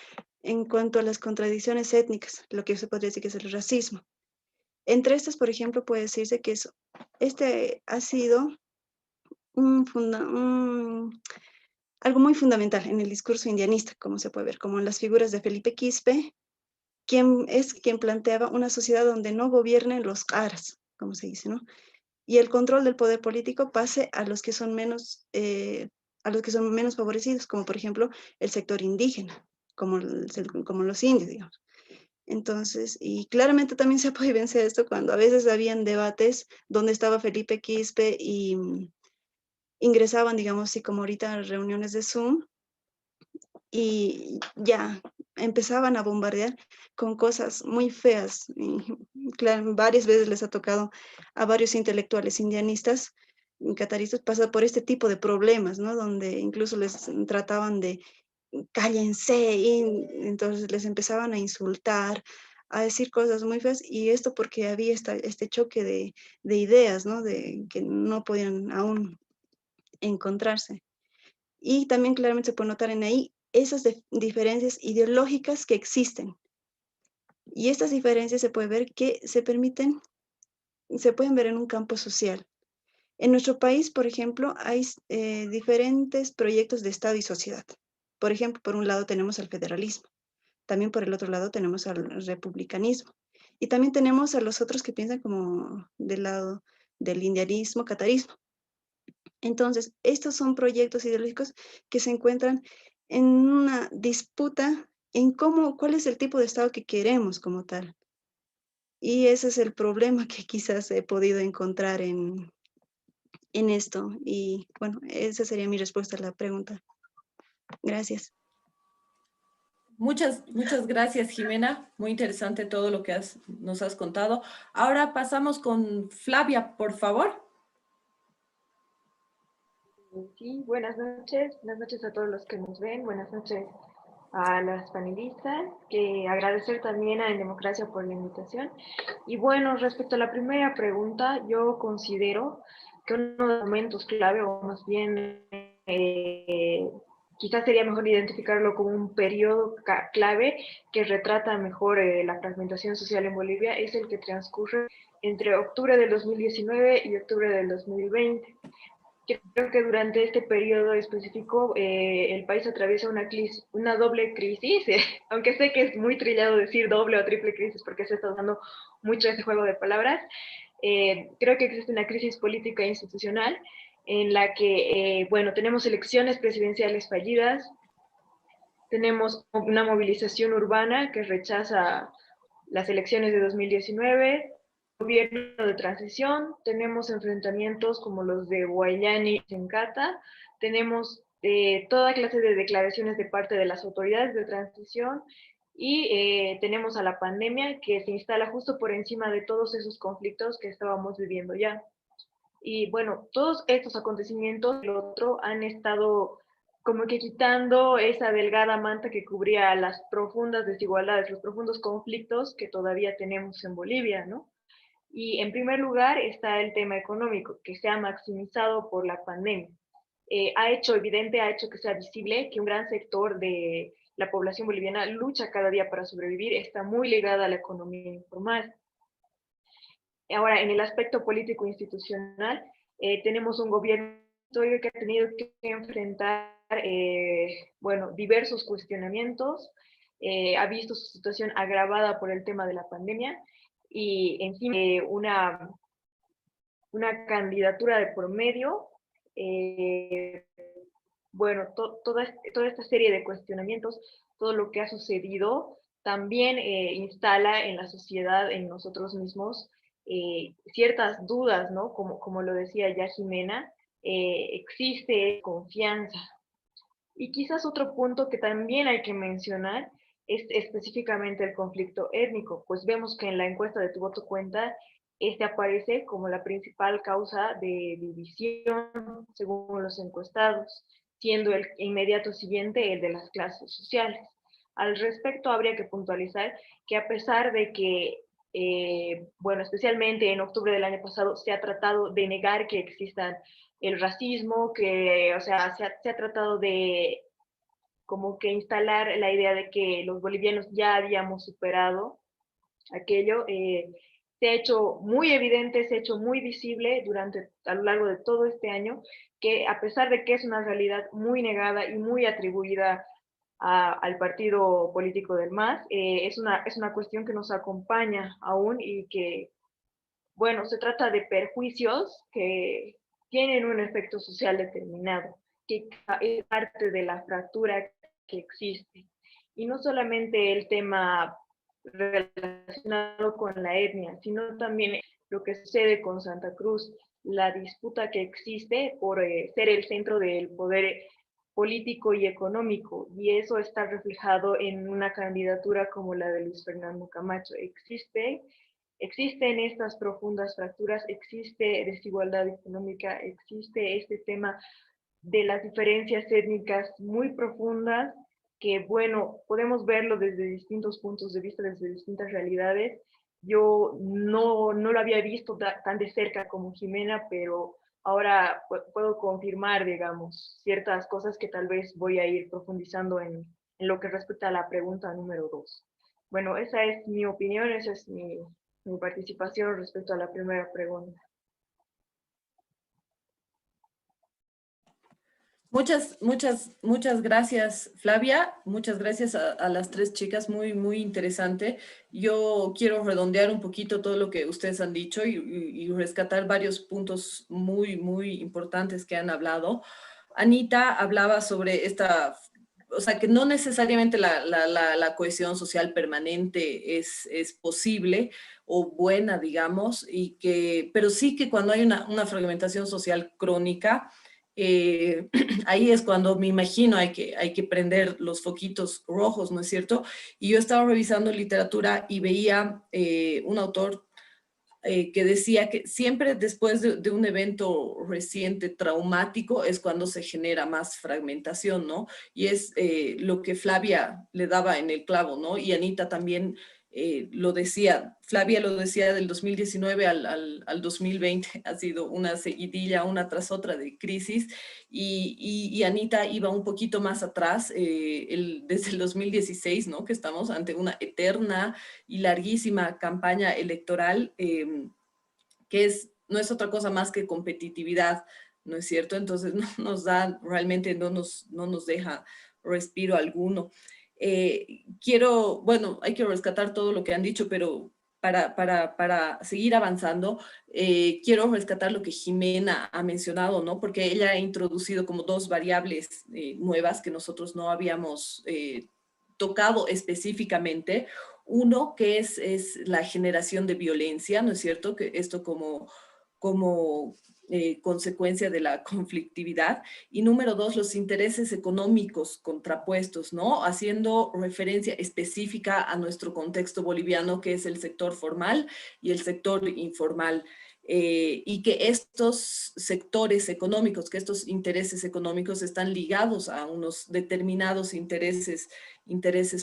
en cuanto a las contradicciones étnicas, lo que se podría decir que es el racismo. Entre estas, por ejemplo, puede decirse que este ha sido algo muy fundamental en el discurso indianista, como se puede ver, como en las figuras de Felipe Quispe, quien planteaba una sociedad donde no gobiernen los caras, como se dice, ¿no? Y el control del poder político pase a los que son menos favorecidos, como por ejemplo el sector indígena, como los indios, digamos. Entonces, y claramente también se puede vencer esto cuando a veces habían debates donde estaba Felipe Quispe y ingresaban, digamos, así como ahorita reuniones de Zoom, y ya empezaban a bombardear con cosas muy feas. Y, claro, varias veces les ha tocado a varios intelectuales indianistas, cataristas, pasar por este tipo de problemas, ¿no? Donde incluso les trataban de cállense, y entonces les empezaban a insultar, a decir cosas muy feas, y esto porque había este choque de ideas, ¿no? De que no podían aún encontrarse. Y también claramente se puede notar en ahí esas diferencias ideológicas que existen. Y estas diferencias se puede ver que se pueden ver en un campo social. En nuestro país, por ejemplo, hay diferentes proyectos de Estado y sociedad. Por ejemplo, por un lado tenemos al federalismo, también por el otro lado tenemos al republicanismo. Y también tenemos a los otros que piensan como del lado del indianismo, catarismo. Entonces, estos son proyectos ideológicos que se encuentran en una disputa en cuál es el tipo de Estado que queremos como tal. Y ese es el problema que quizás he podido encontrar en esto. Y bueno, esa sería mi respuesta a la pregunta. Gracias. Muchas gracias, Jimena. Muy interesante todo lo que nos has contado. Ahora pasamos con Flavia, por favor. Sí, buenas noches a todos los que nos ven, buenas noches a las panelistas, que agradecer también a En Democracia por la invitación. Y bueno, respecto a la primera pregunta, yo considero que uno de los momentos clave, o más bien quizás sería mejor identificarlo como un periodo clave que retrata mejor la fragmentación social en Bolivia, es el que transcurre entre octubre del 2019 y octubre del 2020. Creo que durante este periodo específico el país atraviesa una doble crisis, aunque sé que es muy trillado decir doble o triple crisis porque se está dando mucho ese juego de palabras. Creo que existe una crisis política e institucional en la que, bueno, tenemos elecciones presidenciales fallidas, tenemos una movilización urbana que rechaza las elecciones de 2019, gobierno de transición, tenemos enfrentamientos como los de Guayani y Sencata, tenemos toda clase de declaraciones de parte de las autoridades de transición y tenemos a la pandemia que se instala justo por encima de todos esos conflictos que estábamos viviendo ya. Y bueno, todos estos acontecimientos, el otro, han estado como que quitando esa delgada manta que cubría las profundas desigualdades, los profundos conflictos que todavía tenemos en Bolivia, ¿no? Y en primer lugar está el tema económico, que se ha maximizado por la pandemia. Ha hecho evidente, ha hecho que sea visible que un gran sector de la población boliviana lucha cada día para sobrevivir, está muy ligada a la economía informal. Ahora, en el aspecto político institucional, tenemos un gobierno que ha tenido que enfrentar, bueno, diversos cuestionamientos, ha visto su situación agravada por el tema de la pandemia y encima una candidatura de por medio, bueno, toda esta serie de cuestionamientos, todo lo que ha sucedido, también instala en la sociedad, en nosotros mismos, ciertas dudas, ¿no? Como lo decía ya Jimena, existe confianza. Y quizás otro punto que también hay que mencionar es específicamente el conflicto étnico, pues vemos que en la encuesta de Tu Voto Cuenta, este aparece como la principal causa de división según los encuestados, siendo el inmediato siguiente el de las clases sociales. Al respecto, habría que puntualizar que a pesar de que, bueno, especialmente en octubre del año pasado, se ha tratado de negar que existan el racismo, que, o sea, se ha tratado de como que instalar la idea de que los bolivianos ya habíamos superado aquello, se ha hecho muy evidente, se ha hecho muy visible a lo largo de todo este año, que a pesar de que es una realidad muy negada y muy atribuida al partido político del MAS, es una cuestión que nos acompaña aún y que, bueno, se trata de perjuicios que tienen un efecto social determinado, que es parte de la fractura que existe. Y no solamente el tema relacionado con la etnia, sino también lo que sucede con Santa Cruz, la disputa que existe por ser el centro del poder político y económico, y eso está reflejado en una candidatura como la de Luis Fernando Camacho. Existen estas profundas fracturas, existe desigualdad económica, existe este tema de las diferencias étnicas muy profundas que, bueno, podemos verlo desde distintos puntos de vista, desde distintas realidades. Yo no lo había visto tan de cerca como Jimena, pero ahora puedo confirmar, digamos, ciertas cosas que tal vez voy a ir profundizando en lo que respecta a la pregunta número 2. Bueno, esa es mi opinión, esa es mi participación respecto a la primera pregunta. Muchas gracias, Flavia. Muchas gracias a las tres chicas, muy interesante. Yo quiero redondear un poquito todo lo que ustedes han dicho y rescatar varios puntos muy importantes que han hablado. Anita hablaba sobre o sea, que no necesariamente la cohesión social permanente es posible o buena, digamos, pero sí que cuando hay una fragmentación social crónica, ahí es cuando me imagino hay que prender los foquitos rojos, ¿no es cierto? Y yo estaba revisando literatura y veía un autor que decía que siempre después de un evento reciente traumático es cuando se genera más fragmentación, ¿no? Y es lo que Flavia le daba en el clavo, ¿no? Y Anita también lo decía, Flavia lo decía del 2019 al 2020, ha sido una seguidilla una tras otra de crisis, y Anita iba un poquito más atrás, desde el 2016, ¿no? Que estamos ante una eterna y larguísima campaña electoral, que no es otra cosa más que competitividad, ¿no es cierto? Entonces no nos da, realmente no nos deja respiro alguno. Bueno, hay que rescatar todo lo que han dicho, pero para seguir avanzando, quiero rescatar lo que Jimena ha mencionado, ¿no? Porque ella ha introducido como dos variables nuevas que nosotros no habíamos tocado específicamente. Uno, que es la generación de violencia, ¿no es cierto? Que esto como consecuencia de la conflictividad. Y número dos, los intereses económicos contrapuestos, ¿no? Haciendo referencia específica a nuestro contexto boliviano, que es el sector formal y el sector informal. Y que estos sectores económicos, que estos intereses económicos están ligados a unos determinados intereses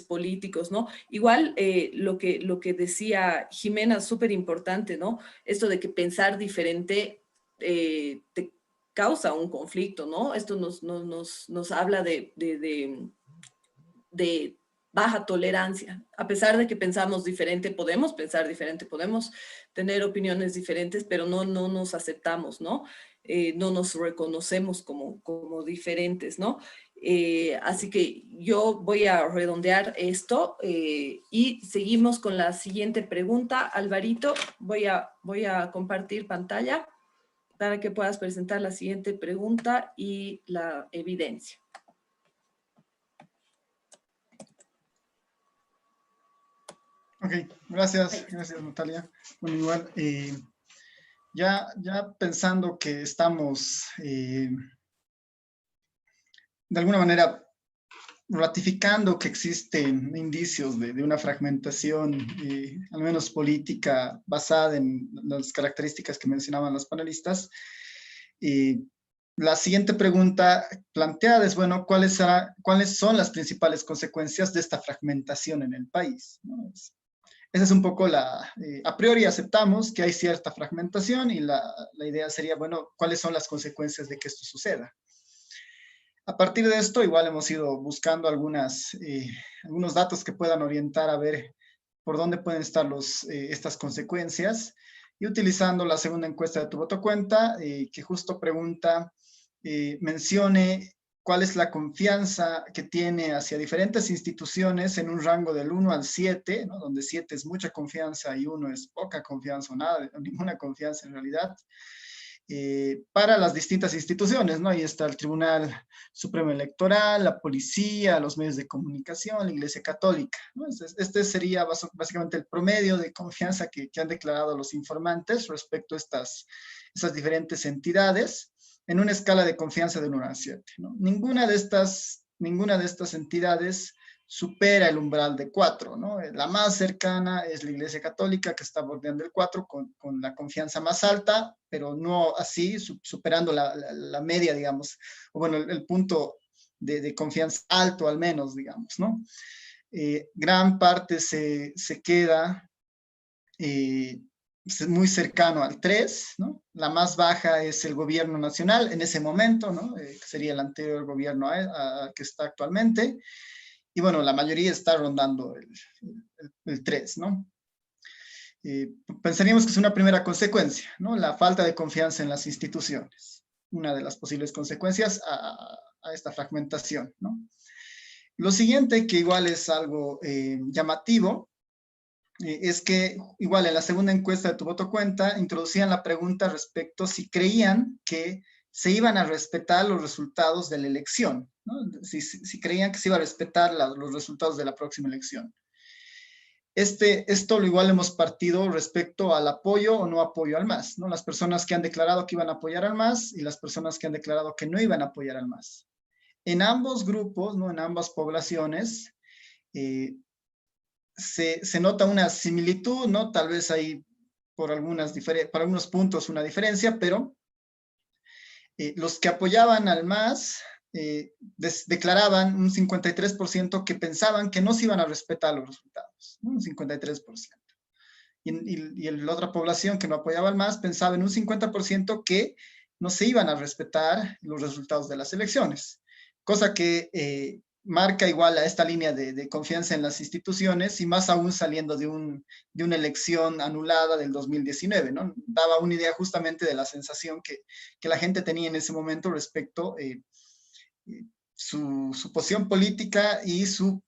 políticos, ¿no? Igual lo que decía Jimena, súper importante, ¿no? Esto de que pensar diferente te causa un conflicto, ¿no? Esto nos habla de baja tolerancia. A pesar de que pensamos diferente, podemos pensar diferente, podemos tener opiniones diferentes, pero no nos aceptamos, ¿no? No nos reconocemos como diferentes, ¿no? Así que yo voy a redondear esto y seguimos con la siguiente pregunta. Alvarito, voy a compartir pantalla para que puedas presentar la siguiente pregunta y la evidencia. Ok, gracias Natalia. Bueno, igual, ya pensando que estamos de alguna manera ratificando que existen indicios de una fragmentación, al menos política, basada en las características que mencionaban los panelistas, la siguiente pregunta planteada es, bueno, ¿cuáles son las principales consecuencias de esta fragmentación en el país? ¿No? Esa es un poco a priori aceptamos que hay cierta fragmentación y la idea sería, bueno, ¿cuáles son las consecuencias de que esto suceda? A partir de esto, igual hemos ido buscando algunos datos que puedan orientar a ver por dónde pueden estar estas consecuencias, y utilizando la segunda encuesta de Tu Voto Cuenta, que justo pregunta, mencione cuál es la confianza que tiene hacia diferentes instituciones en un rango del 1 al 7, ¿no? Donde 7 es mucha confianza y 1 es poca confianza o nada, ninguna confianza en realidad, para las distintas instituciones, ¿no? Ahí está el Tribunal Supremo Electoral, la policía, los medios de comunicación, la Iglesia Católica, ¿no? Este sería básicamente el promedio de confianza que han declarado los informantes respecto a esas diferentes entidades, en una escala de confianza de 1 a 7, ¿no? Ninguna de estas entidades supera el umbral de 4, ¿no? La más cercana es la Iglesia Católica, que está bordeando el 4 con la confianza más alta, pero no así, superando la media, digamos, o bueno, el punto de confianza alto al menos, digamos, ¿no? Gran parte se queda muy cercano al 3, ¿no? La más baja es el gobierno nacional en ese momento, ¿no? Que sería el anterior gobierno que está actualmente. Y bueno, la mayoría está rondando el 3, ¿no? Pensaríamos que es una primera consecuencia, ¿no? La falta de confianza en las instituciones. Una de las posibles consecuencias a esta fragmentación, ¿no? Lo siguiente, que igual es algo llamativo, es que igual en la segunda encuesta de Tu Voto Cuenta introducían la pregunta respecto si creían que se iban a respetar los resultados de la elección, ¿no? Si creían que se iba a respetar los resultados de la próxima elección. Esto lo igual hemos partido respecto al apoyo o no apoyo al MAS, ¿no? Las personas que han declarado que iban a apoyar al MAS y las personas que han declarado que no iban a apoyar al MAS. En ambos grupos, ¿no? En ambas poblaciones, se nota una similitud, ¿no? Tal vez hay por algunos puntos una diferencia, pero los que apoyaban al MAS declaraban un 53% que pensaban que no se iban a respetar los resultados, ¿no? Un 53%. Y la otra población que no apoyaba al MAS pensaba en un 50% que no se iban a respetar los resultados de las elecciones, cosa que marca igual a esta línea de confianza en las instituciones, y más aún saliendo de una elección anulada del 2019, ¿no? Daba una idea justamente de la sensación que la gente tenía en ese momento respecto su posición política y su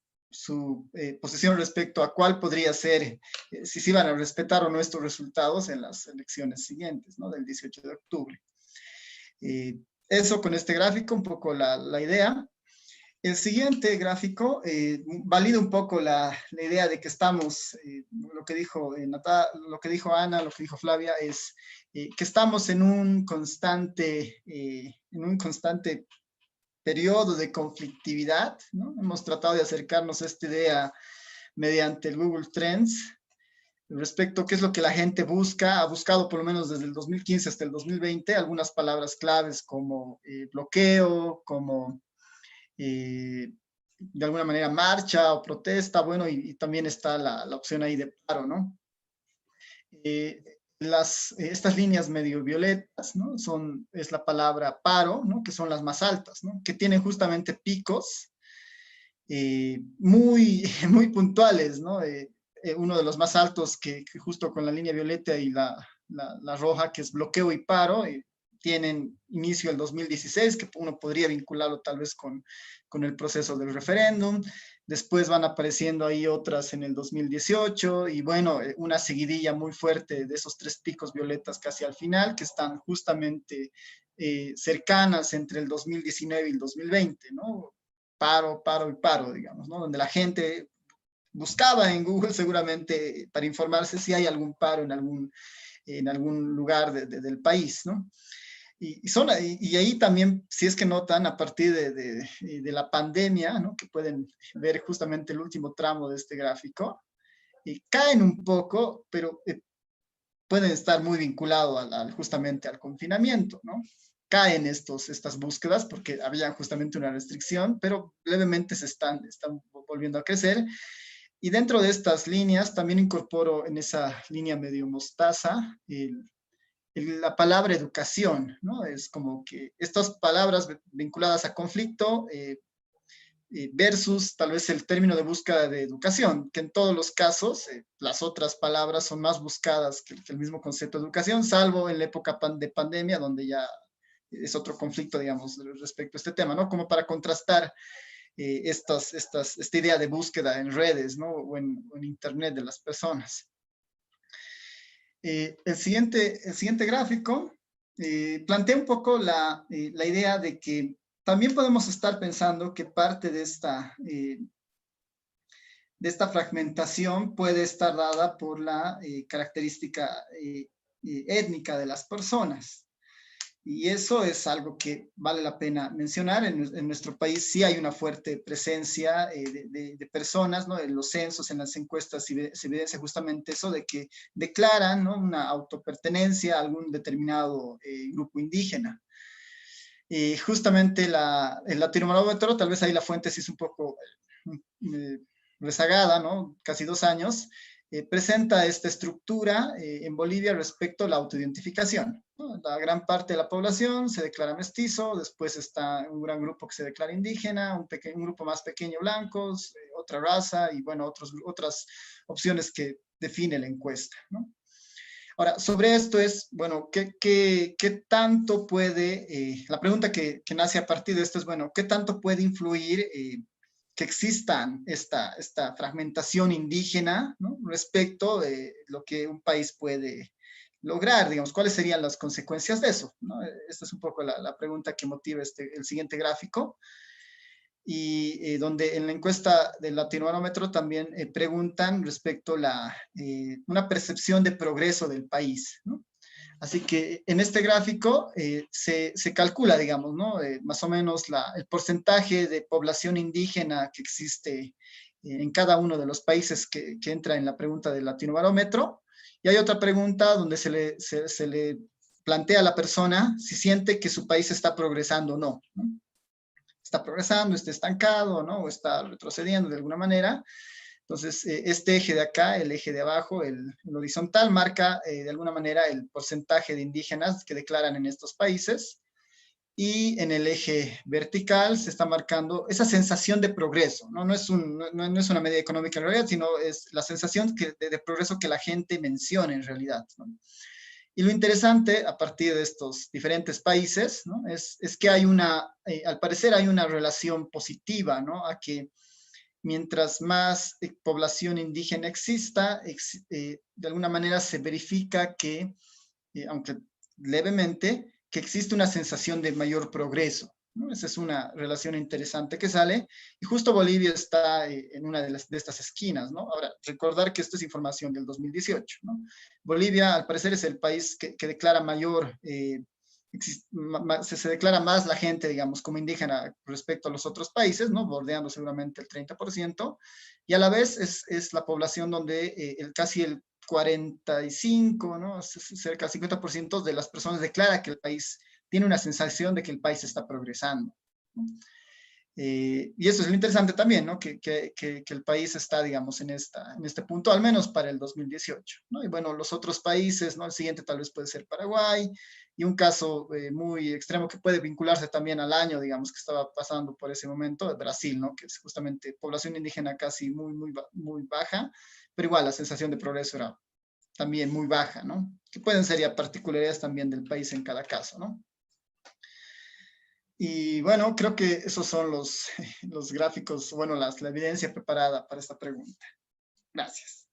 posición respecto a cuál podría ser, si se iban a respetar o no estos resultados en las elecciones siguientes, ¿no? Del 18 de octubre. Eso con este gráfico, un poco la idea. El siguiente gráfico valida un poco la idea de que estamos, lo que dijo Ana, lo que dijo Flavia, es que estamos en un constante periodo de conflictividad, ¿no? Hemos tratado de acercarnos a esta idea mediante el Google Trends, respecto a qué es lo que la gente busca, ha buscado por lo menos desde el 2015 hasta el 2020, algunas palabras claves como bloqueo, como de alguna manera marcha o protesta, bueno, y también está la opción ahí de paro, ¿no? Estas líneas medio violetas, ¿no? Es la palabra paro, ¿no? Que son las más altas, ¿no? Que tienen justamente picos muy, muy puntuales, ¿no? Uno de los más altos que justo con la línea violeta y la roja, que es bloqueo y paro, tienen inicio el 2016, que uno podría vincularlo tal vez con el proceso del referéndum. Después van apareciendo ahí otras en el 2018 y bueno, una seguidilla muy fuerte de esos 3 picos violetas casi al final, que están justamente cercanas entre el 2019 y el 2020, ¿no? Paro, paro y paro, digamos, ¿no? Donde la gente buscaba en Google seguramente para informarse si hay algún paro en algún lugar del país, ¿no? Y ahí también, si es que notan, a partir de la pandemia, ¿no? Que pueden ver justamente el último tramo de este gráfico, caen un poco, pero pueden estar muy vinculados justamente al confinamiento, ¿no? Caen estas búsquedas porque había justamente una restricción, pero levemente se están volviendo a crecer. Y dentro de estas líneas también incorporo en esa línea medio mostaza la palabra educación, ¿no? Es como que estas palabras vinculadas a conflicto versus tal vez el término de búsqueda de educación, que en todos los casos las otras palabras son más buscadas que el mismo concepto de educación, salvo en la época de pandemia, donde ya es otro conflicto, digamos, respecto a este tema, ¿no? Como para contrastar esta idea de búsqueda en redes, ¿no? O en internet de las personas. El siguiente gráfico plantea un poco la idea de que también podemos estar pensando que parte de esta fragmentación puede estar dada por la característica étnica de las personas. Y eso es algo que vale la pena mencionar. En nuestro país sí hay una fuerte presencia de personas, ¿no? En los censos, en las encuestas se evidencia justamente eso de que declaran, ¿no? Una autopertenencia a algún determinado grupo indígena. Justamente el latinobarómetro, tal vez ahí la fuente sí es un poco rezagada, ¿no? Casi 2 años, presenta esta estructura en Bolivia respecto a la autoidentificación, ¿no? La gran parte de la población se declara mestizo, después está un gran grupo que se declara indígena, un grupo más pequeño blancos, otra raza y bueno, otras opciones que define la encuesta, ¿no? Ahora, sobre esto es, bueno, ¿qué tanto puede, la pregunta que nace a partir de esto es, bueno, ¿qué tanto puede influir que existan esta fragmentación indígena, ¿no? Respecto de lo que un país puede lograr, digamos, cuáles serían las consecuencias de eso, ¿no? Esta es un poco la pregunta que motiva el siguiente gráfico. y donde en la encuesta del Latinobarómetro también preguntan respecto a una percepción de progreso del país, ¿no? Así que en este gráfico se calcula, digamos, ¿no? Más o menos el porcentaje de población indígena que existe en cada uno de los países que entra en la pregunta del Latinobarómetro. Y hay otra pregunta donde se le plantea a la persona si siente que su país está progresando o no, ¿no? Está progresando, está estancado, ¿no? O está retrocediendo de alguna manera. Entonces, este eje de acá, el eje de abajo, el horizontal, marca de alguna manera el porcentaje de indígenas que declaran en estos países. Y en el eje vertical se está marcando esa sensación de progreso, ¿no? No es una medida económica en realidad, sino es la sensación de progreso que la gente menciona en realidad, ¿no? Y lo interesante, a partir de estos diferentes países, ¿no? es que hay al parecer hay una relación positiva, ¿no? A que mientras más población indígena exista, de alguna manera se verifica que, aunque levemente, que existe una sensación de mayor progreso, ¿no? Esa es una relación interesante que sale, y justo Bolivia está en una de estas esquinas, ¿no? Ahora, recordar que esto es información del 2018, ¿no? Bolivia, al parecer, es el país que declara mayor, se declara más la gente, digamos, como indígena respecto a los otros países, ¿no? Bordeando seguramente el 30%, y a la vez es la población donde casi el 45, ¿no? Cerca del 50% de las personas declara que el país tiene una sensación de que el país está progresando, ¿no? Y eso es lo interesante también, ¿no? Que el país está, digamos, en este punto, al menos para el 2018, ¿no? Y bueno, los otros países, ¿no? El siguiente tal vez puede ser Paraguay, y un caso muy extremo que puede vincularse también al año, digamos, que estaba pasando por ese momento, de Brasil, ¿no? Que es justamente población indígena casi muy baja, pero igual la sensación de progreso era también muy baja, ¿no? Que pueden ser ya particularidades también del país en cada caso, ¿no? Y bueno, creo que esos son los gráficos, bueno, la evidencia preparada para esta pregunta. Gracias.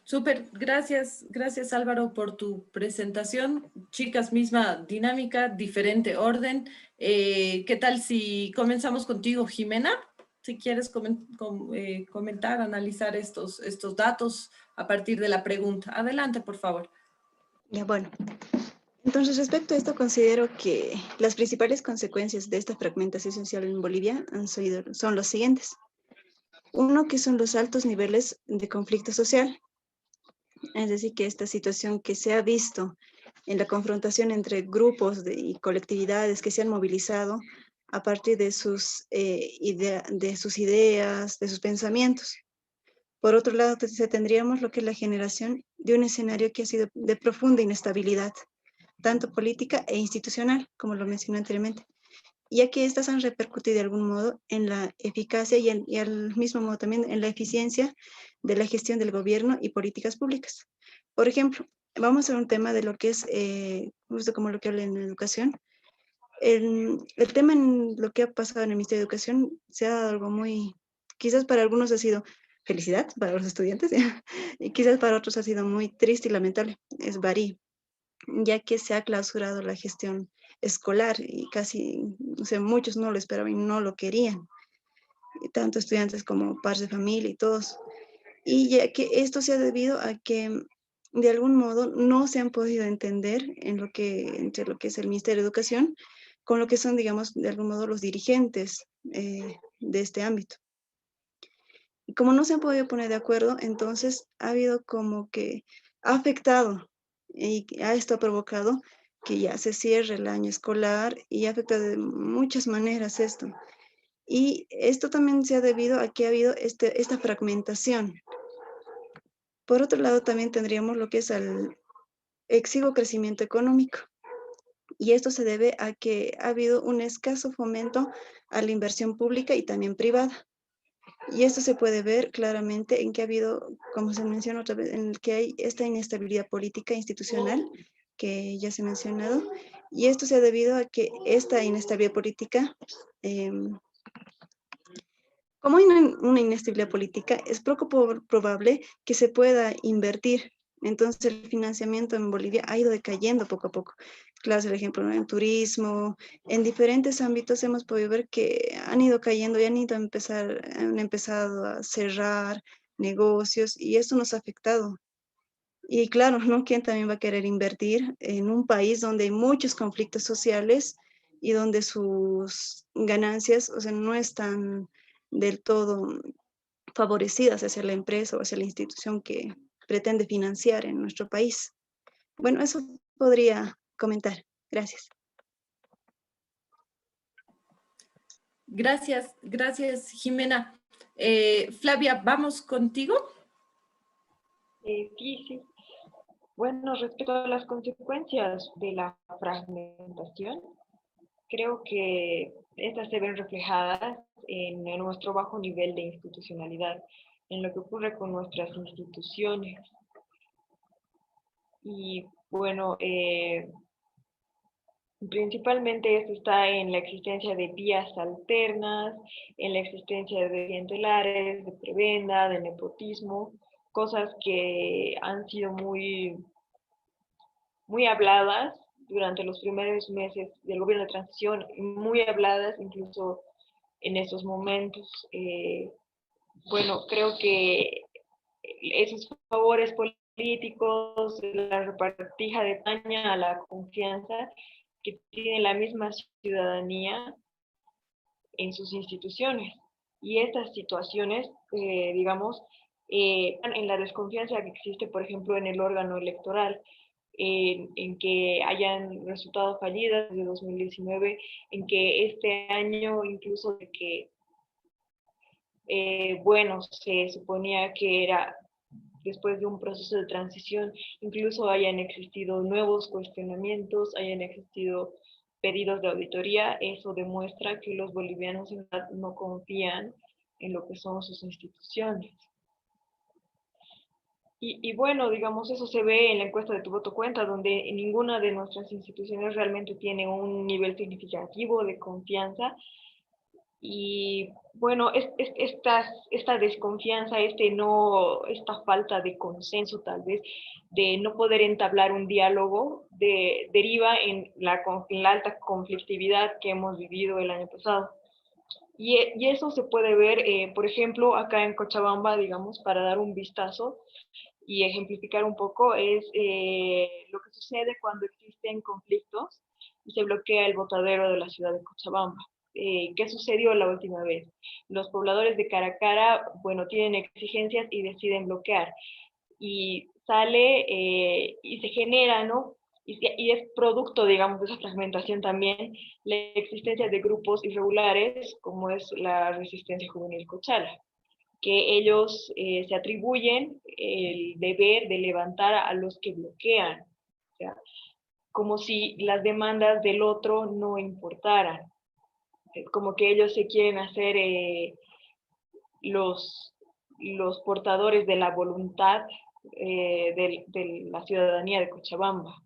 Súper, gracias Álvaro por tu presentación. Chicas, misma dinámica, diferente orden. ¿Qué tal si comenzamos contigo, Jimena? Si quieres comentar, analizar estos datos a partir de la pregunta. Adelante, por favor. Ya, bueno. Entonces, respecto a esto, considero que las principales consecuencias de esta fragmentación social en Bolivia son los siguientes. Uno, que son los altos niveles de conflicto social. Es decir, que esta situación que se ha visto en la confrontación entre grupos y colectividades que se han movilizado a partir de sus ideas, de sus pensamientos. Por otro lado, tendríamos lo que es la generación de un escenario que ha sido de profunda inestabilidad, tanto política e institucional, como lo mencioné anteriormente, ya que estas han repercutido de algún modo en la eficacia y al mismo modo también en la eficiencia de la gestión del gobierno y políticas públicas. Por ejemplo, vamos a un tema de lo que es, justo como lo que habla en educación. El tema en lo que ha pasado en el Ministerio de Educación se ha dado algo muy, quizás para algunos ha sido felicidad para los estudiantes, y quizás para otros ha sido muy triste y lamentable, es varí, ya que se ha clausurado la gestión escolar y casi, o sea, muchos no lo esperaban y no lo querían, tanto estudiantes como padres de familia y todos. Y ya que esto se ha debido a que de algún modo no se han podido entender entre lo que es el Ministerio de Educación con lo que son, digamos, de algún modo los dirigentes de este ámbito. Y como no se han podido poner de acuerdo, entonces ha habido como que ha afectado y esto ha provocado que ya se cierre el año escolar y afecta de muchas maneras esto. Y esto también se ha debido a que ha habido esta fragmentación. Por otro lado, también tendríamos lo que es el exiguo crecimiento económico. Y esto se debe a que ha habido un escaso fomento a la inversión pública y también privada. Y esto se puede ver claramente en que ha habido, como se menciona otra vez, en el que hay esta inestabilidad política institucional que ya se ha mencionado. Y esto se ha debido a que esta inestabilidad política, como hay una inestabilidad política, es poco probable que se pueda invertir Entonces el financiamiento en Bolivia ha ido decayendo poco a poco. Claro, el ejemplo, ¿no? En turismo, en diferentes ámbitos hemos podido ver que han ido cayendo y han empezado a cerrar negocios y esto nos ha afectado. Y claro, ¿no? ¿Quién también va a querer invertir en un país donde hay muchos conflictos sociales y donde sus ganancias, o sea, no están del todo favorecidas hacia la empresa o hacia la institución que pretende financiar en nuestro país? Bueno, eso podría comentar. Gracias. Gracias, gracias, Jimena. Flavia, ¿vamos contigo? Sí, sí. Bueno, respecto a las consecuencias de la fragmentación, creo que estas se ven reflejadas en nuestro bajo nivel de institucionalidad, en lo que ocurre con nuestras instituciones. Y bueno, principalmente esto está en la existencia de vías alternas, en la existencia de clientelares, de prebenda, de nepotismo, cosas que han sido muy habladas durante los primeros meses del gobierno de transición, muy habladas incluso en esos momentos. Bueno, creo que esos favores políticos, la repartija de España a la confianza que tiene la misma ciudadanía en sus instituciones. Y estas situaciones, digamos, en la desconfianza que existe, por ejemplo, en el órgano electoral, en que hayan resultados fallidos de 2019, en que este año incluso de que, bueno, se suponía que era después de un proceso de transición, incluso hayan existido nuevos cuestionamientos, hayan existido pedidos de auditoría, eso demuestra que los bolivianos en verdad no confían en lo que son sus instituciones. Y bueno, digamos, eso se ve en la encuesta de Tu Voto Cuenta, donde ninguna de nuestras instituciones realmente tiene un nivel significativo de confianza. Y bueno, esta desconfianza, esta falta de consenso tal vez, de no poder entablar un diálogo, deriva en la alta conflictividad que hemos vivido el año pasado. Y eso se puede ver, por ejemplo, acá en Cochabamba, digamos, para dar un vistazo y ejemplificar un poco, es lo que sucede cuando existen conflictos y se bloquea el botadero de la ciudad de Cochabamba. ¿Qué sucedió la última vez? Los pobladores de Caracara, bueno, tienen exigencias y deciden bloquear. Y sale y se genera, ¿no? Y es producto, digamos, de esa fragmentación también, la existencia de grupos irregulares, como es la Resistencia Juvenil Cochala, que ellos se atribuyen el deber de levantar a los que bloquean, o sea, como si las demandas del otro no importaran, como que ellos se quieren hacer los, los portadores de la voluntad de la ciudadanía de Cochabamba.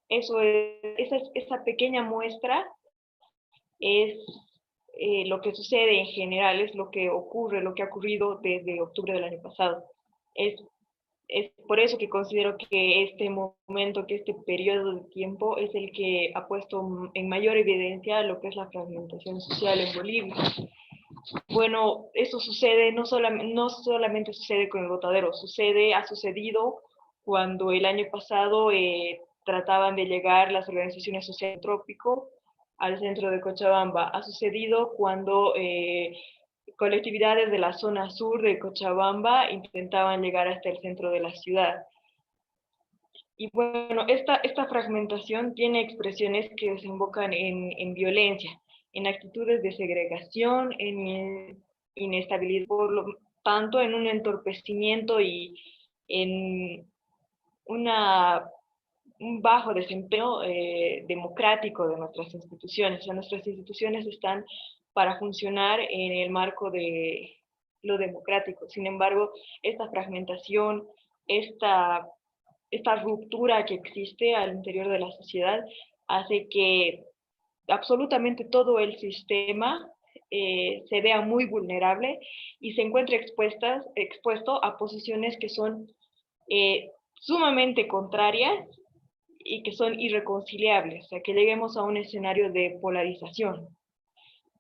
Esa pequeña muestra es lo que sucede en general, es lo que ocurre, lo que ha ocurrido desde octubre del año pasado. Es por eso que considero que este momento, que este periodo de tiempo es el que ha puesto en mayor evidencia lo que es la fragmentación social en Bolivia. Bueno, eso sucede, no solamente sucede con el botadero, ha sucedido cuando el año pasado trataban de llegar las organizaciones sociales trópico al centro de Cochabamba. Ha sucedido cuando colectividades de la zona sur de Cochabamba intentaban llegar hasta el centro de la ciudad. Y bueno, esta fragmentación tiene expresiones que desembocan en violencia, en actitudes de segregación, en inestabilidad, por lo tanto en un entorpecimiento y en un bajo desempeño democrático de nuestras instituciones. O sea, nuestras instituciones están para funcionar en el marco de lo democrático. Sin embargo, esta fragmentación, esta ruptura que existe al interior de la sociedad hace que absolutamente todo el sistema se vea muy vulnerable y se encuentre expuesto a posiciones que son sumamente contrarias y que son irreconciliables, o sea, que lleguemos a un escenario de polarización.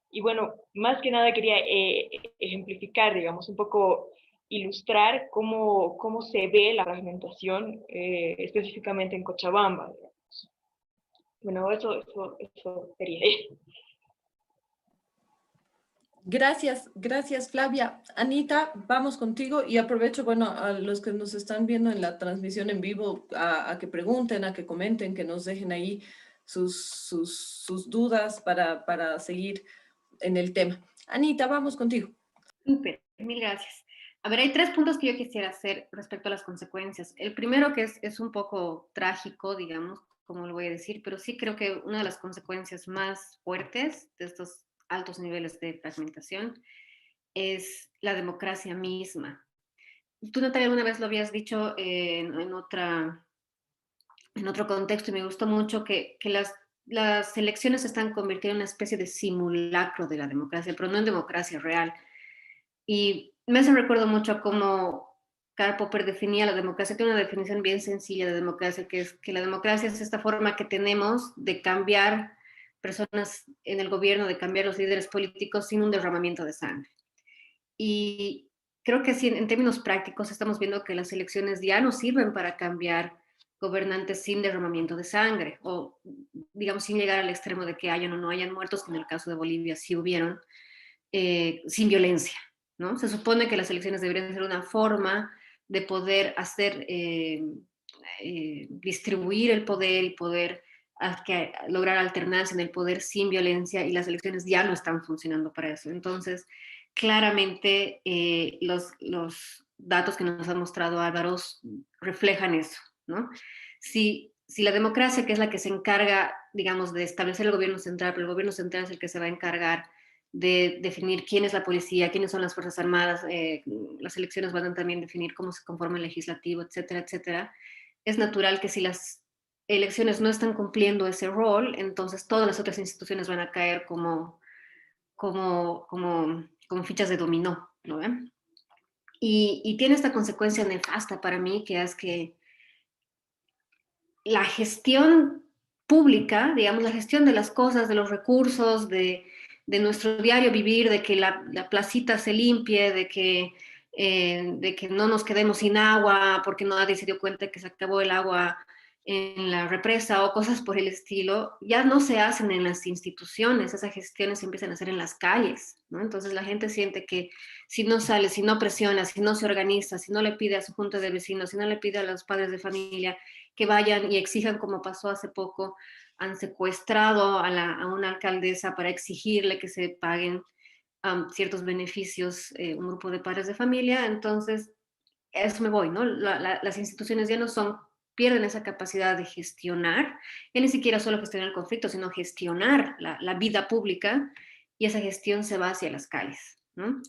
Y bueno, más que nada quería ejemplificar, digamos, un poco ilustrar cómo se ve la fragmentación específicamente en Cochabamba. Digamos. Bueno, eso sería. Gracias Flavia. Anita, vamos contigo y aprovecho, bueno, a los que nos están viendo en la transmisión en vivo, a que pregunten, a que comenten, que nos dejen ahí sus dudas para seguir en el tema. Anita, vamos contigo. Súper, mil gracias. A ver, hay 3 puntos que yo quisiera hacer respecto a las consecuencias. El primero, que es un poco trágico, digamos, como lo voy a decir, pero sí creo que una de las consecuencias más fuertes de estos altos niveles de fragmentación es la democracia misma. Tú, Natalia, alguna vez lo habías dicho en otro contexto y me gustó mucho que las elecciones se están convirtiendo en una especie de simulacro de la democracia, pero no en democracia real. Y me hace recuerdo mucho a cómo Karl Popper definía la democracia, tiene una definición bien sencilla de democracia, que es que la democracia es esta forma que tenemos de cambiar personas en el gobierno, de cambiar los líderes políticos sin un derramamiento de sangre. Y creo que sí, en términos prácticos estamos viendo que las elecciones ya no sirven para cambiar gobernantes sin derramamiento de sangre, o digamos sin llegar al extremo de que hayan o no hayan muertos, que en el caso de Bolivia sí hubieron, sin violencia, ¿no? Se supone que las elecciones deberían ser una forma de poder hacer, distribuir el poder y poder lograr alternancia en el poder sin violencia, y las elecciones ya no están funcionando para eso. Entonces, claramente los datos que nos ha mostrado Álvaro reflejan eso, ¿no? Si la democracia, que es la que se encarga, digamos, de establecer el gobierno central, pero el gobierno central es el que se va a encargar de definir quién es la policía, quiénes son las Fuerzas Armadas, las elecciones van a también definir cómo se conforma el legislativo, etcétera, etcétera. Es natural que si las elecciones no están cumpliendo ese rol, entonces todas las otras instituciones van a caer como fichas de dominó, ¿no ven? Y tiene esta consecuencia nefasta para mí, que es que la gestión pública, digamos, la gestión de las cosas, de los recursos, de nuestro diario vivir, de que la placita se limpie, de que no nos quedemos sin agua porque nadie se dio cuenta que se acabó el agua en la represa o cosas por el estilo, ya no se hacen en las instituciones, esas gestiones se empiezan a hacer en las calles, ¿no? Entonces la gente siente que si no sale, si no presiona, si no se organiza, si no le pide a su junta de vecinos, si no le pide a los padres de familia que vayan y exijan, como pasó hace poco, han secuestrado a una alcaldesa para exigirle que se paguen ciertos beneficios, un grupo de padres de familia. Entonces, eso me voy, ¿no? Las instituciones ya no son, pierden esa capacidad de gestionar, ya ni siquiera solo gestionar el conflicto, sino gestionar la vida pública, y esa gestión se va hacia las calles, ¿no?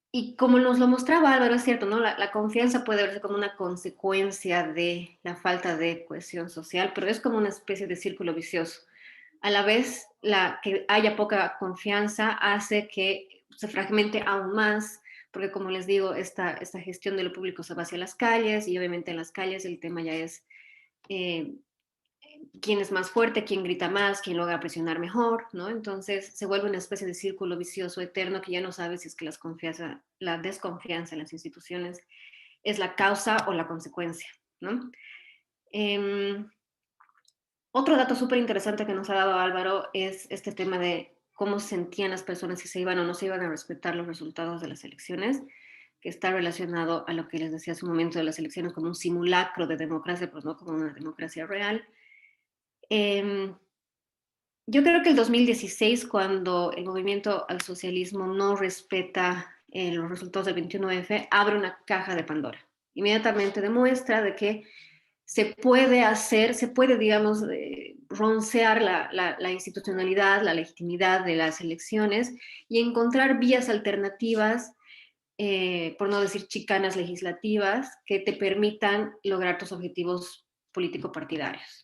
Y como nos lo mostraba Álvaro, es cierto, ¿no? La confianza puede verse como una consecuencia de la falta de cohesión social, pero es como una especie de círculo vicioso. A la vez, que haya poca confianza hace que se fragmente aún más, porque como les digo, esta gestión de lo público se va hacia las calles, y obviamente en las calles el tema ya es quién es más fuerte, quién grita más, quién logra presionar mejor, ¿no? Entonces se vuelve una especie de círculo vicioso eterno que ya no sabe si es que la desconfianza en las instituciones es la causa o la consecuencia, ¿no? Otro dato súper interesante que nos ha dado Álvaro es este tema de cómo sentían las personas si se iban o no se iban a respetar los resultados de las elecciones, que está relacionado a lo que les decía hace un momento de las elecciones como un simulacro de democracia, pues no como una democracia real. Yo creo que el 2016, cuando el movimiento al socialismo no respeta los resultados del 21F, abre una caja de Pandora. Inmediatamente demuestra de que se puede, digamos, roncear la institucionalidad, la legitimidad de las elecciones y encontrar vías alternativas, por no decir chicanas legislativas, que te permitan lograr tus objetivos político-partidarios.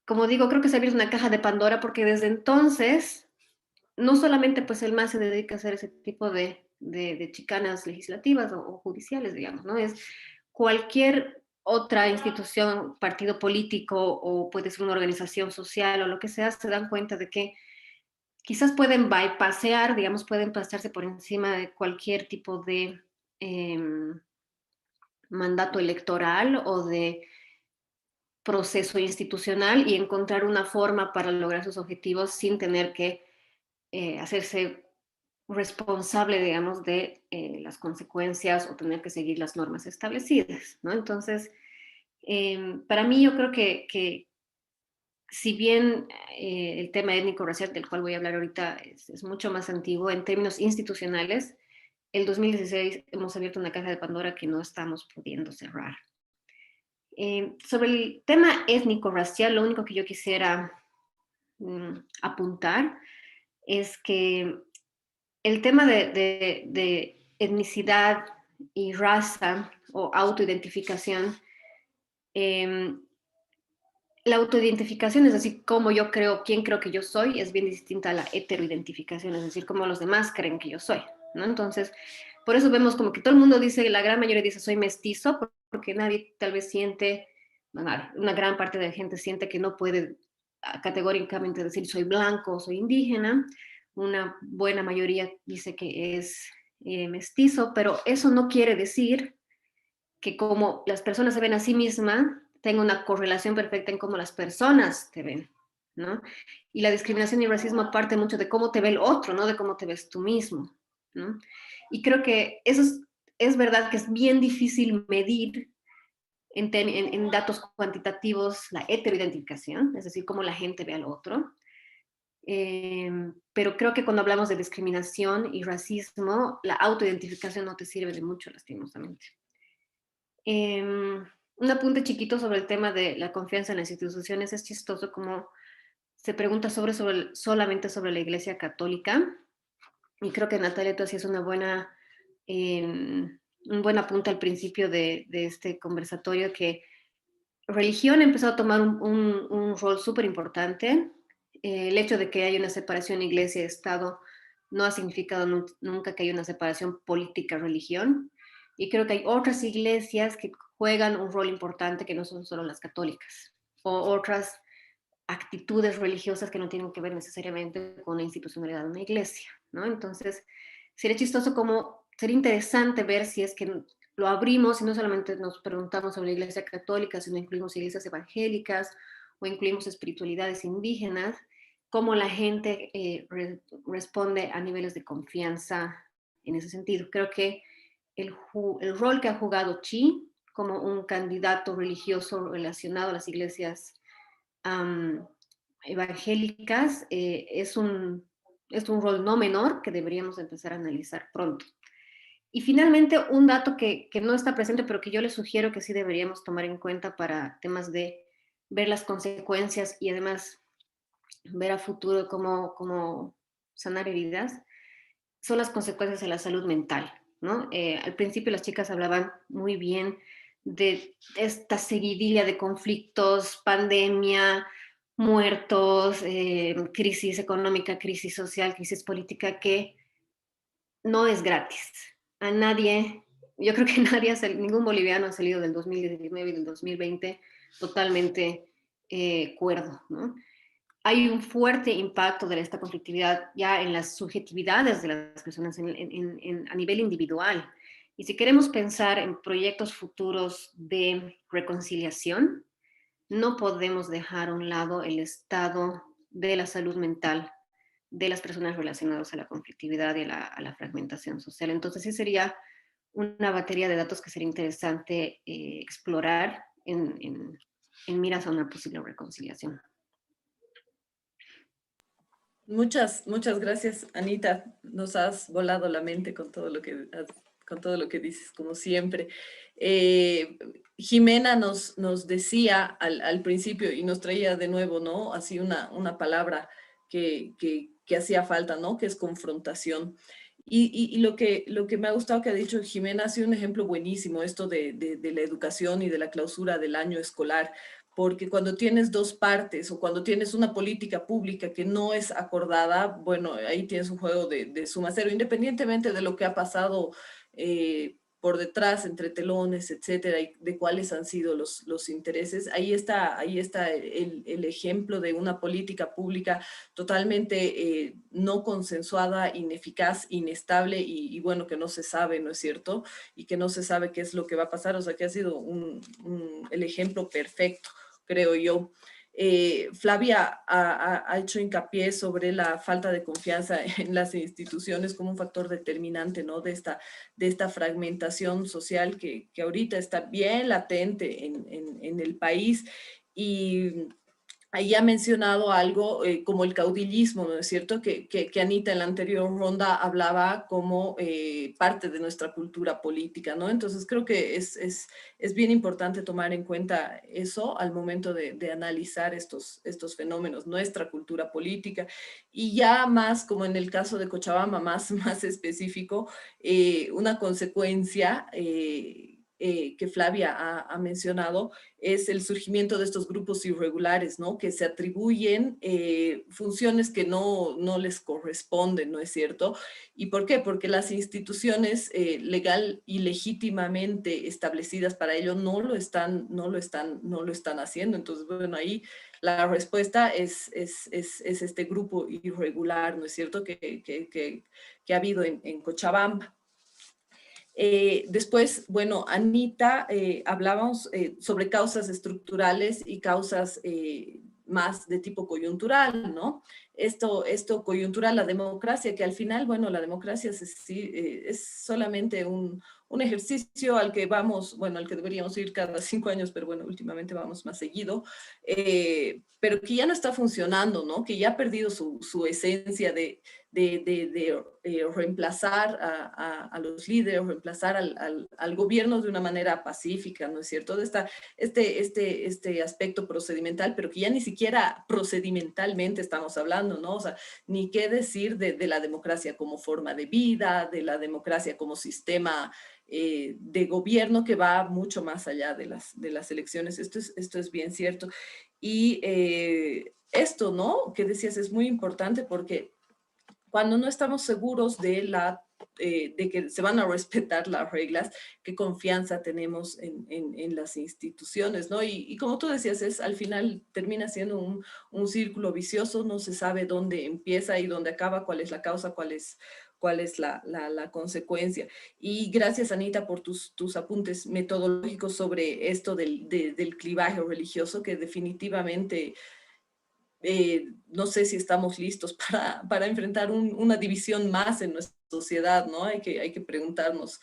Como digo, creo que se abre una caja de Pandora porque desde entonces, no solamente pues el MAS se dedica a hacer ese tipo de de chicanas legislativas o judiciales, digamos, ¿no? Es cualquier otra institución, partido político o puede ser una organización social o lo que sea, se dan cuenta de que quizás pueden bypassear, digamos, pueden pasarse por encima de cualquier tipo de mandato electoral o de proceso institucional y encontrar una forma para lograr sus objetivos sin tener que hacerse responsable, digamos, de las consecuencias o tener que seguir las normas establecidas, ¿no? Entonces, para mí yo creo que si bien el tema étnico-racial del cual voy a hablar ahorita es mucho más antiguo en términos institucionales, el 2016 hemos abierto una caja de Pandora que no estamos pudiendo cerrar. Sobre el tema étnico-racial, lo único que yo quisiera apuntar es que el tema de etnicidad y raza o autoidentificación, la autoidentificación, es decir, cómo yo creo, quién creo que yo soy, es bien distinta a la heteroidentificación, es decir, cómo los demás creen que yo soy, ¿no? Entonces, por eso vemos como que todo el mundo dice, la gran mayoría dice soy mestizo, porque nadie tal vez siente, bueno, una gran parte de la gente siente que no puede categóricamente decir soy blanco o soy indígena, una buena mayoría dice que es mestizo, pero eso no quiere decir que como las personas se ven a sí mismas, tenga una correlación perfecta en cómo las personas te ven, ¿no? Y la discriminación y el racismo parte mucho de cómo te ve el otro, no de cómo te ves tú mismo, ¿no? Y creo que eso es verdad que es bien difícil medir en datos cuantitativos la heteroidentificación, es decir, cómo la gente ve al otro. Pero creo que cuando hablamos de discriminación y racismo, la autoidentificación no te sirve de mucho, lastimosamente. Un apunte chiquito sobre el tema de la confianza en las instituciones. Es chistoso como se pregunta solamente sobre la Iglesia Católica. Y creo que Natalia, tú hacías un buen apunte al principio de este conversatorio, que religión empezó a tomar un rol súper importante. El hecho de que haya una separación iglesia-estado no ha significado nunca que haya una separación política-religión. Y creo que hay otras iglesias que juegan un rol importante que no son solo las católicas, o otras actitudes religiosas que no tienen que ver necesariamente con la institucionalidad de una iglesia, ¿no? Entonces, sería chistoso sería interesante ver si es que lo abrimos y no solamente nos preguntamos sobre la iglesia católica, sino incluimos iglesias evangélicas o incluimos espiritualidades indígenas, cómo la gente responde a niveles de confianza en ese sentido. Creo que el rol que ha jugado Chi como un candidato religioso relacionado a las iglesias evangélicas es un rol no menor que deberíamos empezar a analizar pronto. Y finalmente, un dato que no está presente, pero que yo les sugiero que sí deberíamos tomar en cuenta para temas de ver las consecuencias y además ver a futuro cómo sanar heridas, son las consecuencias de la salud mental, ¿no? Al principio las chicas hablaban muy bien de esta seguidilla de conflictos, pandemia, muertos, crisis económica, crisis social, crisis política, que no es gratis. A nadie, yo creo que ningún boliviano ha salido del 2019 y del 2020 totalmente cuerdo, ¿no? Hay un fuerte impacto de esta conflictividad ya en las subjetividades de las personas a nivel individual. Y si queremos pensar en proyectos futuros de reconciliación, no podemos dejar a un lado el estado de la salud mental de las personas relacionadas a la conflictividad y a la fragmentación social. Entonces sí sería una batería de datos que sería interesante explorar en miras a una posible reconciliación. Muchas gracias, Anita. Nos has volado la mente con todo lo que dices, como siempre. Jimena nos decía al principio y nos traía de nuevo, ¿no? Así una palabra que hacía falta, ¿no? Que es confrontación. Y lo que me ha gustado que ha dicho Jimena ha sido un ejemplo buenísimo, esto de la educación y de la clausura del año escolar, porque cuando tienes dos partes o cuando tienes una política pública que no es acordada, bueno, ahí tienes un juego de suma cero, independientemente de lo que ha pasado por detrás, entre telones, etcétera, y de cuáles han sido los intereses. Ahí está el ejemplo de una política pública totalmente no consensuada, ineficaz, inestable y bueno, que no se sabe, ¿no es cierto? Y que no se sabe qué es lo que va a pasar, o sea, que ha sido el ejemplo perfecto, creo yo. Flavia ha hecho hincapié sobre la falta de confianza en las instituciones como un factor determinante, ¿no? de esta fragmentación social que ahorita está bien latente en el país. Y ahí ha mencionado algo como el caudillismo, ¿no es cierto? Que Anita en la anterior ronda hablaba como parte de nuestra cultura política, ¿no? Entonces creo que es bien importante tomar en cuenta eso al momento de analizar estos fenómenos, nuestra cultura política. Y ya más como en el caso de Cochabamba, más específico, una consecuencia que Flavia ha mencionado es el surgimiento de estos grupos irregulares, ¿no? Que se atribuyen funciones que no les corresponden, ¿no es cierto? ¿Y por qué? Porque las instituciones legal y legítimamente establecidas para ello no lo están haciendo. Entonces, bueno, ahí la respuesta es este grupo irregular, ¿no es cierto? Que ha habido en Cochabamba. Después, bueno, Anita, hablábamos sobre causas estructurales y causas más de tipo coyuntural, ¿no? Esto coyuntural, la democracia, que al final, bueno, la democracia es solamente un ejercicio al que vamos, bueno, al que deberíamos ir cada 5 años, pero bueno, últimamente vamos más seguido, pero que ya no está funcionando, ¿no? Que ya ha perdido su esencia de reemplazar a los líderes, reemplazar al gobierno de una manera pacífica, ¿no es cierto? Este aspecto procedimental, pero que ya ni siquiera procedimentalmente estamos hablando, ¿no? O sea, ni qué decir de la democracia como forma de vida, de la democracia como sistema de gobierno que va mucho más allá de las elecciones. Esto es bien cierto. Y esto, ¿no? Que decías es muy importante porque cuando no estamos seguros de que se van a respetar las reglas, qué confianza tenemos en las instituciones, ¿no? Y como tú decías, al final termina siendo un círculo vicioso, no se sabe dónde empieza y dónde acaba, cuál es la causa, cuál es la consecuencia. Y gracias, Anita, por tus apuntes metodológicos sobre esto del clivaje religioso, que definitivamente no sé si estamos listos para enfrentar una división más en nuestra sociedad, ¿no? Hay que preguntarnos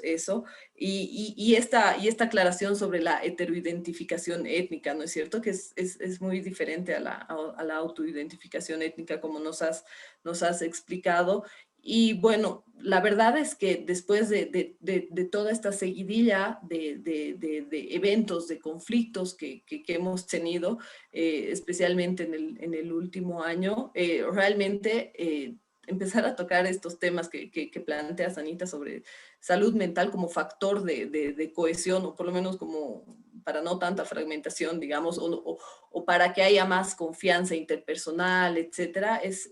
eso. Y esta aclaración sobre la heteroidentificación étnica, ¿no es cierto? Que es muy diferente a la autoidentificación étnica, como nos has explicado. Y bueno, la verdad es que después de toda esta seguidilla de eventos, de conflictos que hemos tenido, especialmente en el último año, realmente empezar a tocar estos temas que plantea Anita sobre salud mental como factor de cohesión, o por lo menos como para no tanta fragmentación, digamos, o para que haya más confianza interpersonal, etcétera, es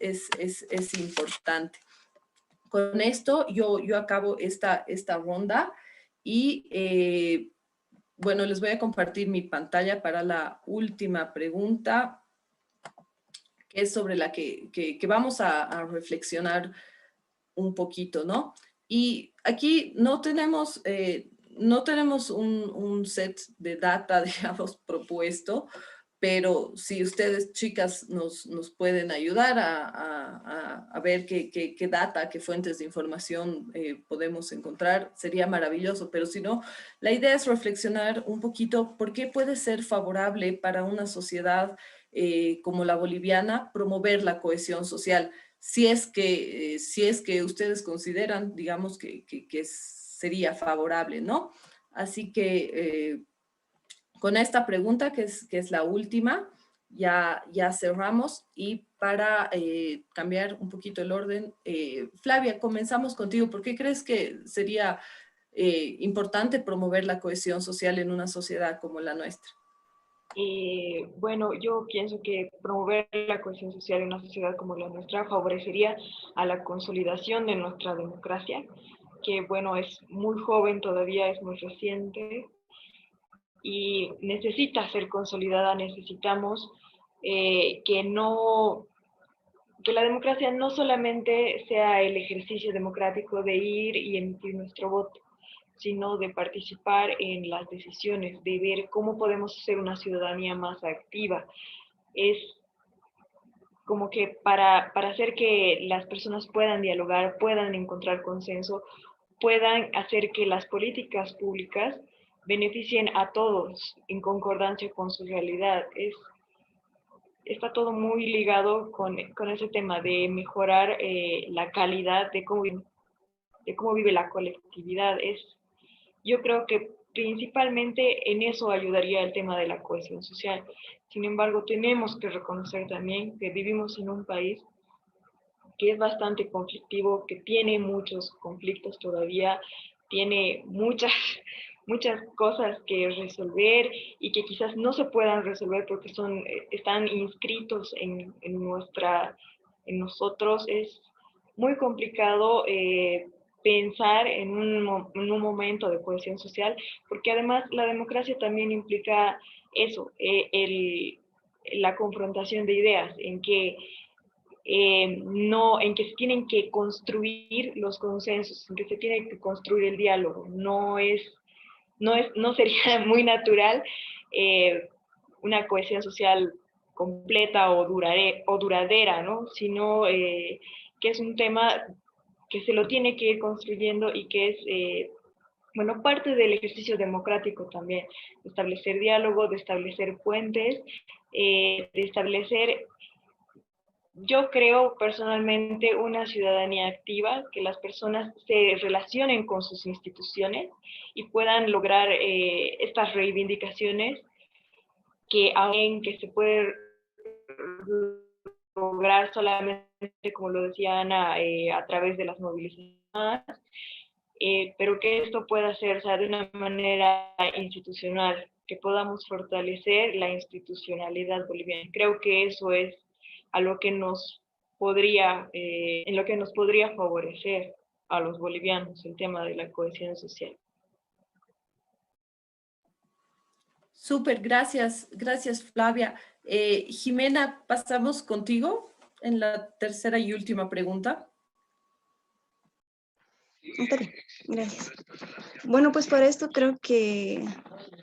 importante. Con esto yo acabo esta ronda y bueno, les voy a compartir mi pantalla para la última pregunta, que es sobre la que vamos a reflexionar un poquito, ¿no? Y aquí no tenemos un set de data, digamos, propuesto, pero si ustedes, chicas, nos pueden ayudar a ver qué data, qué fuentes de información podemos encontrar, sería maravilloso. Pero si no, la idea es reflexionar un poquito por qué puede ser favorable para una sociedad como la boliviana promover la cohesión social, si es que ustedes consideran, digamos, que sería favorable, ¿no? Así que con esta pregunta, que es la última, ya cerramos. Y para cambiar un poquito el orden, Flavia, comenzamos contigo. ¿Por qué crees que sería importante promover la cohesión social en una sociedad como la nuestra? Bueno, yo pienso que promover la cohesión social en una sociedad como la nuestra favorecería a la consolidación de nuestra democracia, que bueno, es muy joven todavía, es muy reciente y necesita ser consolidada. Necesitamos que no, que la democracia no solamente sea el ejercicio democrático de ir y emitir nuestro voto, sino de participar en las decisiones, de ver cómo podemos ser una ciudadanía más activa. Es como que para hacer que las personas puedan dialogar, puedan encontrar consenso, puedan hacer que las políticas públicas beneficien a todos en concordancia con su realidad. Está todo muy ligado con ese tema de mejorar la calidad de cómo vive la colectividad. Yo creo que principalmente en eso ayudaría el tema de la cohesión social. Sin embargo, tenemos que reconocer también que vivimos en un país que es bastante conflictivo, que tiene muchos conflictos todavía, tiene muchas, muchas cosas que resolver y que quizás no se puedan resolver porque están inscritos en nosotros. Es muy complicado pensar en un momento de cohesión social, porque además la democracia también implica eso, la confrontación de ideas, no, en que se tienen que construir los consensos, en que se tiene que construir el diálogo. No sería muy natural una cohesión social completa o duradera, ¿no? Sino que es un tema que se lo tiene que ir construyendo y que es, bueno, parte del ejercicio democrático también, de establecer diálogo, de establecer puentes, de establecer, yo creo personalmente, una ciudadanía activa, que las personas se relacionen con sus instituciones y puedan lograr estas reivindicaciones que se puede lograr solamente, como lo decía Ana, a través de las movilizaciones, pero que esto pueda hacerse de una manera institucional, que podamos fortalecer la institucionalidad boliviana. Creo que eso es a lo que en lo que nos podría favorecer a los bolivianos el tema de la cohesión social. Súper, gracias Flavia. Jimena, pasamos contigo en la tercera y última pregunta. Está bien, gracias. Bueno, pues para esto creo que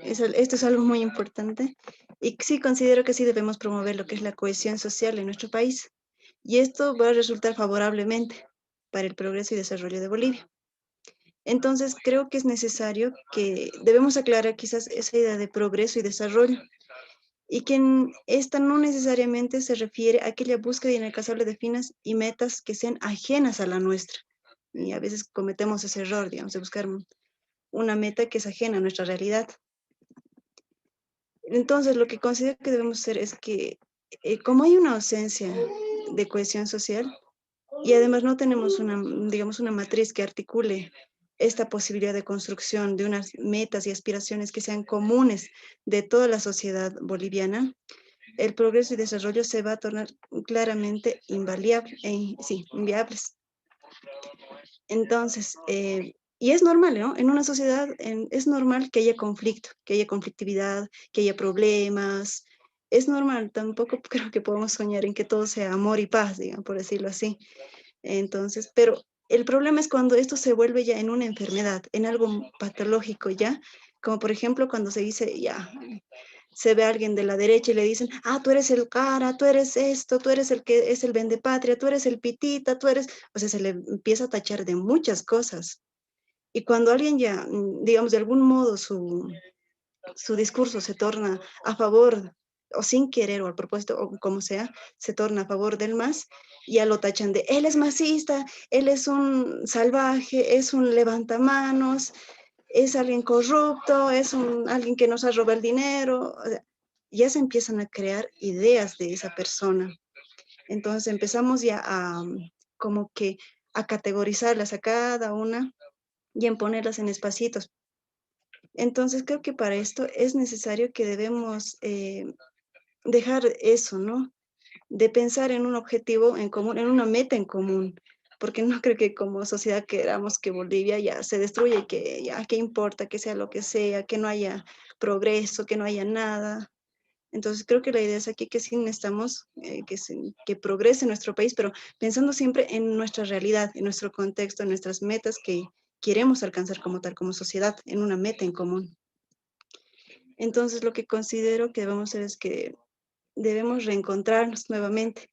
esto es algo muy importante y sí considero que sí debemos promover lo que es la cohesión social en nuestro país y esto va a resultar favorablemente para el progreso y desarrollo de Bolivia. Entonces creo que es necesario que debemos aclarar quizás esa idea de progreso y desarrollo y que esta no necesariamente se refiere a aquella búsqueda inalcanzable de fines y metas que sean ajenas a la nuestra. Y a veces cometemos ese error, digamos, de buscar una meta que es ajena a nuestra realidad. Entonces, lo que considero que debemos hacer es que, como hay una ausencia de cohesión social, y además no tenemos digamos, una matriz que articule esta posibilidad de construcción de unas metas y aspiraciones que sean comunes de toda la sociedad boliviana, el progreso y desarrollo se va a tornar claramente inviables. Entonces, y es normal, ¿no? En una sociedad es normal que haya conflicto, que haya conflictividad, que haya problemas. Es normal, tampoco creo que podamos soñar en que todo sea amor y paz, digamos, por decirlo así. Entonces, pero el problema es cuando esto se vuelve ya en una enfermedad, en algo patológico ya, como por ejemplo cuando se dice, ya, se ve a alguien de la derecha y le dicen, ah, tú eres el cara, tú eres esto, tú eres el que es el vendepatria, tú eres el pitita, tú eres, o sea, se le empieza a tachar de muchas cosas. Y cuando alguien ya, digamos, de algún modo su discurso se torna a favor, o sin querer, o al propósito, o como sea, se torna a favor del MAS, ya lo tachan de, él es masista, él es un salvaje, es un levantamanos, es alguien corrupto, es alguien que nos ha robado el dinero. O sea, ya se empiezan a crear ideas de esa persona. Entonces empezamos ya a como que a categorizarlas a cada una y en ponerlas en espacitos. Entonces creo que para esto es necesario que debemos dejar eso, ¿no? De pensar en un objetivo en común, en una meta en común, porque no creo que como sociedad queramos que Bolivia ya se destruya y que ya, ¿qué importa? Que sea lo que sea, que no haya progreso, que no haya nada. Entonces creo que la idea es aquí que sí necesitamos que progrese nuestro país, pero pensando siempre en nuestra realidad, en nuestro contexto, en nuestras metas que queremos alcanzar como tal, como sociedad, en una meta en común. Entonces lo que considero que debemos hacer es que debemos reencontrarnos nuevamente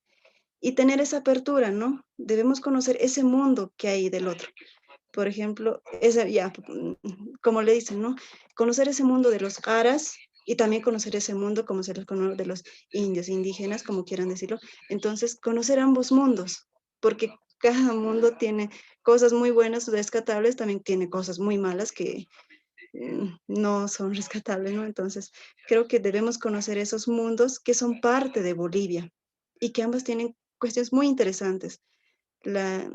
y tener esa apertura, ¿no? Debemos conocer ese mundo que hay del otro. Por ejemplo, como le dicen, ¿no? Conocer ese mundo de los aras y también conocer ese mundo, como se les conoce, de los indios, indígenas, como quieran decirlo. Entonces, conocer ambos mundos, porque cada mundo tiene cosas muy buenas, rescatables, también tiene cosas muy malas que no son rescatables, ¿no? Entonces, creo que debemos conocer esos mundos que son parte de Bolivia y que ambas tienen cuestiones muy interesantes. La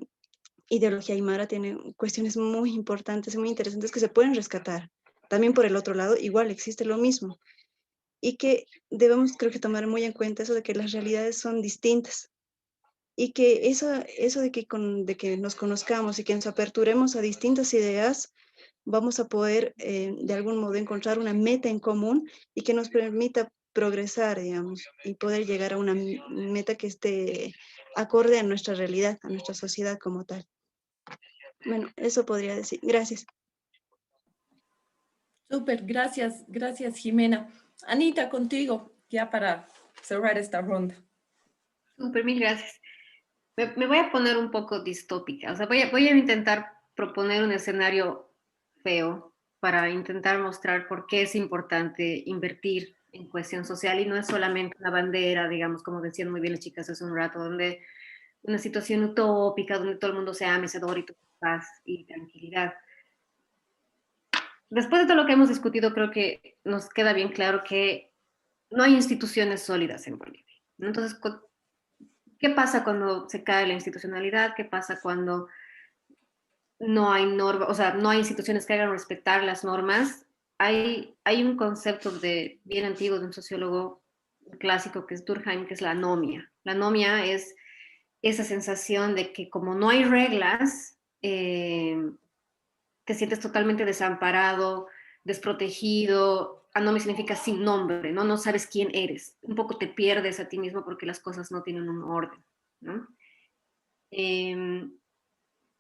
ideología aymara tiene cuestiones muy importantes, muy interesantes que se pueden rescatar. También por el otro lado, igual existe lo mismo. Y que debemos, creo que, tomar muy en cuenta eso de que las realidades son distintas. Y que eso de que nos conozcamos y que nos aperturemos a distintas ideas, vamos a poder de algún modo encontrar una meta en común y que nos permita progresar, digamos, y poder llegar a una meta que esté acorde a nuestra realidad, a nuestra sociedad como tal. Bueno, eso podría decir. Gracias. Súper, gracias, gracias Jimena. Anita, contigo, ya para cerrar esta ronda. Súper, mil gracias. Me voy a poner un poco distópica, o sea, voy a intentar proponer un escenario feo para intentar mostrar por qué es importante invertir en cohesión social y no es solamente una bandera, digamos, como decían muy bien las chicas hace un rato, donde una situación utópica, donde todo el mundo se ame, se adora y todo paz y tranquilidad. Después de todo lo que hemos discutido, creo que nos queda bien claro que no hay instituciones sólidas en Bolivia, ¿no? Entonces, ¿qué pasa cuando se cae la institucionalidad? ¿Qué pasa cuando no hay normas, o sea, no hay instituciones que hagan respetar las normas? Hay un concepto bien antiguo de un sociólogo clásico que es Durkheim, que es la anomia. La anomia es esa sensación de que como no hay reglas, te sientes totalmente desamparado, desprotegido. Anomia significa sin nombre, ¿no? No sabes quién eres. Un poco te pierdes a ti mismo porque las cosas no tienen un orden, ¿no?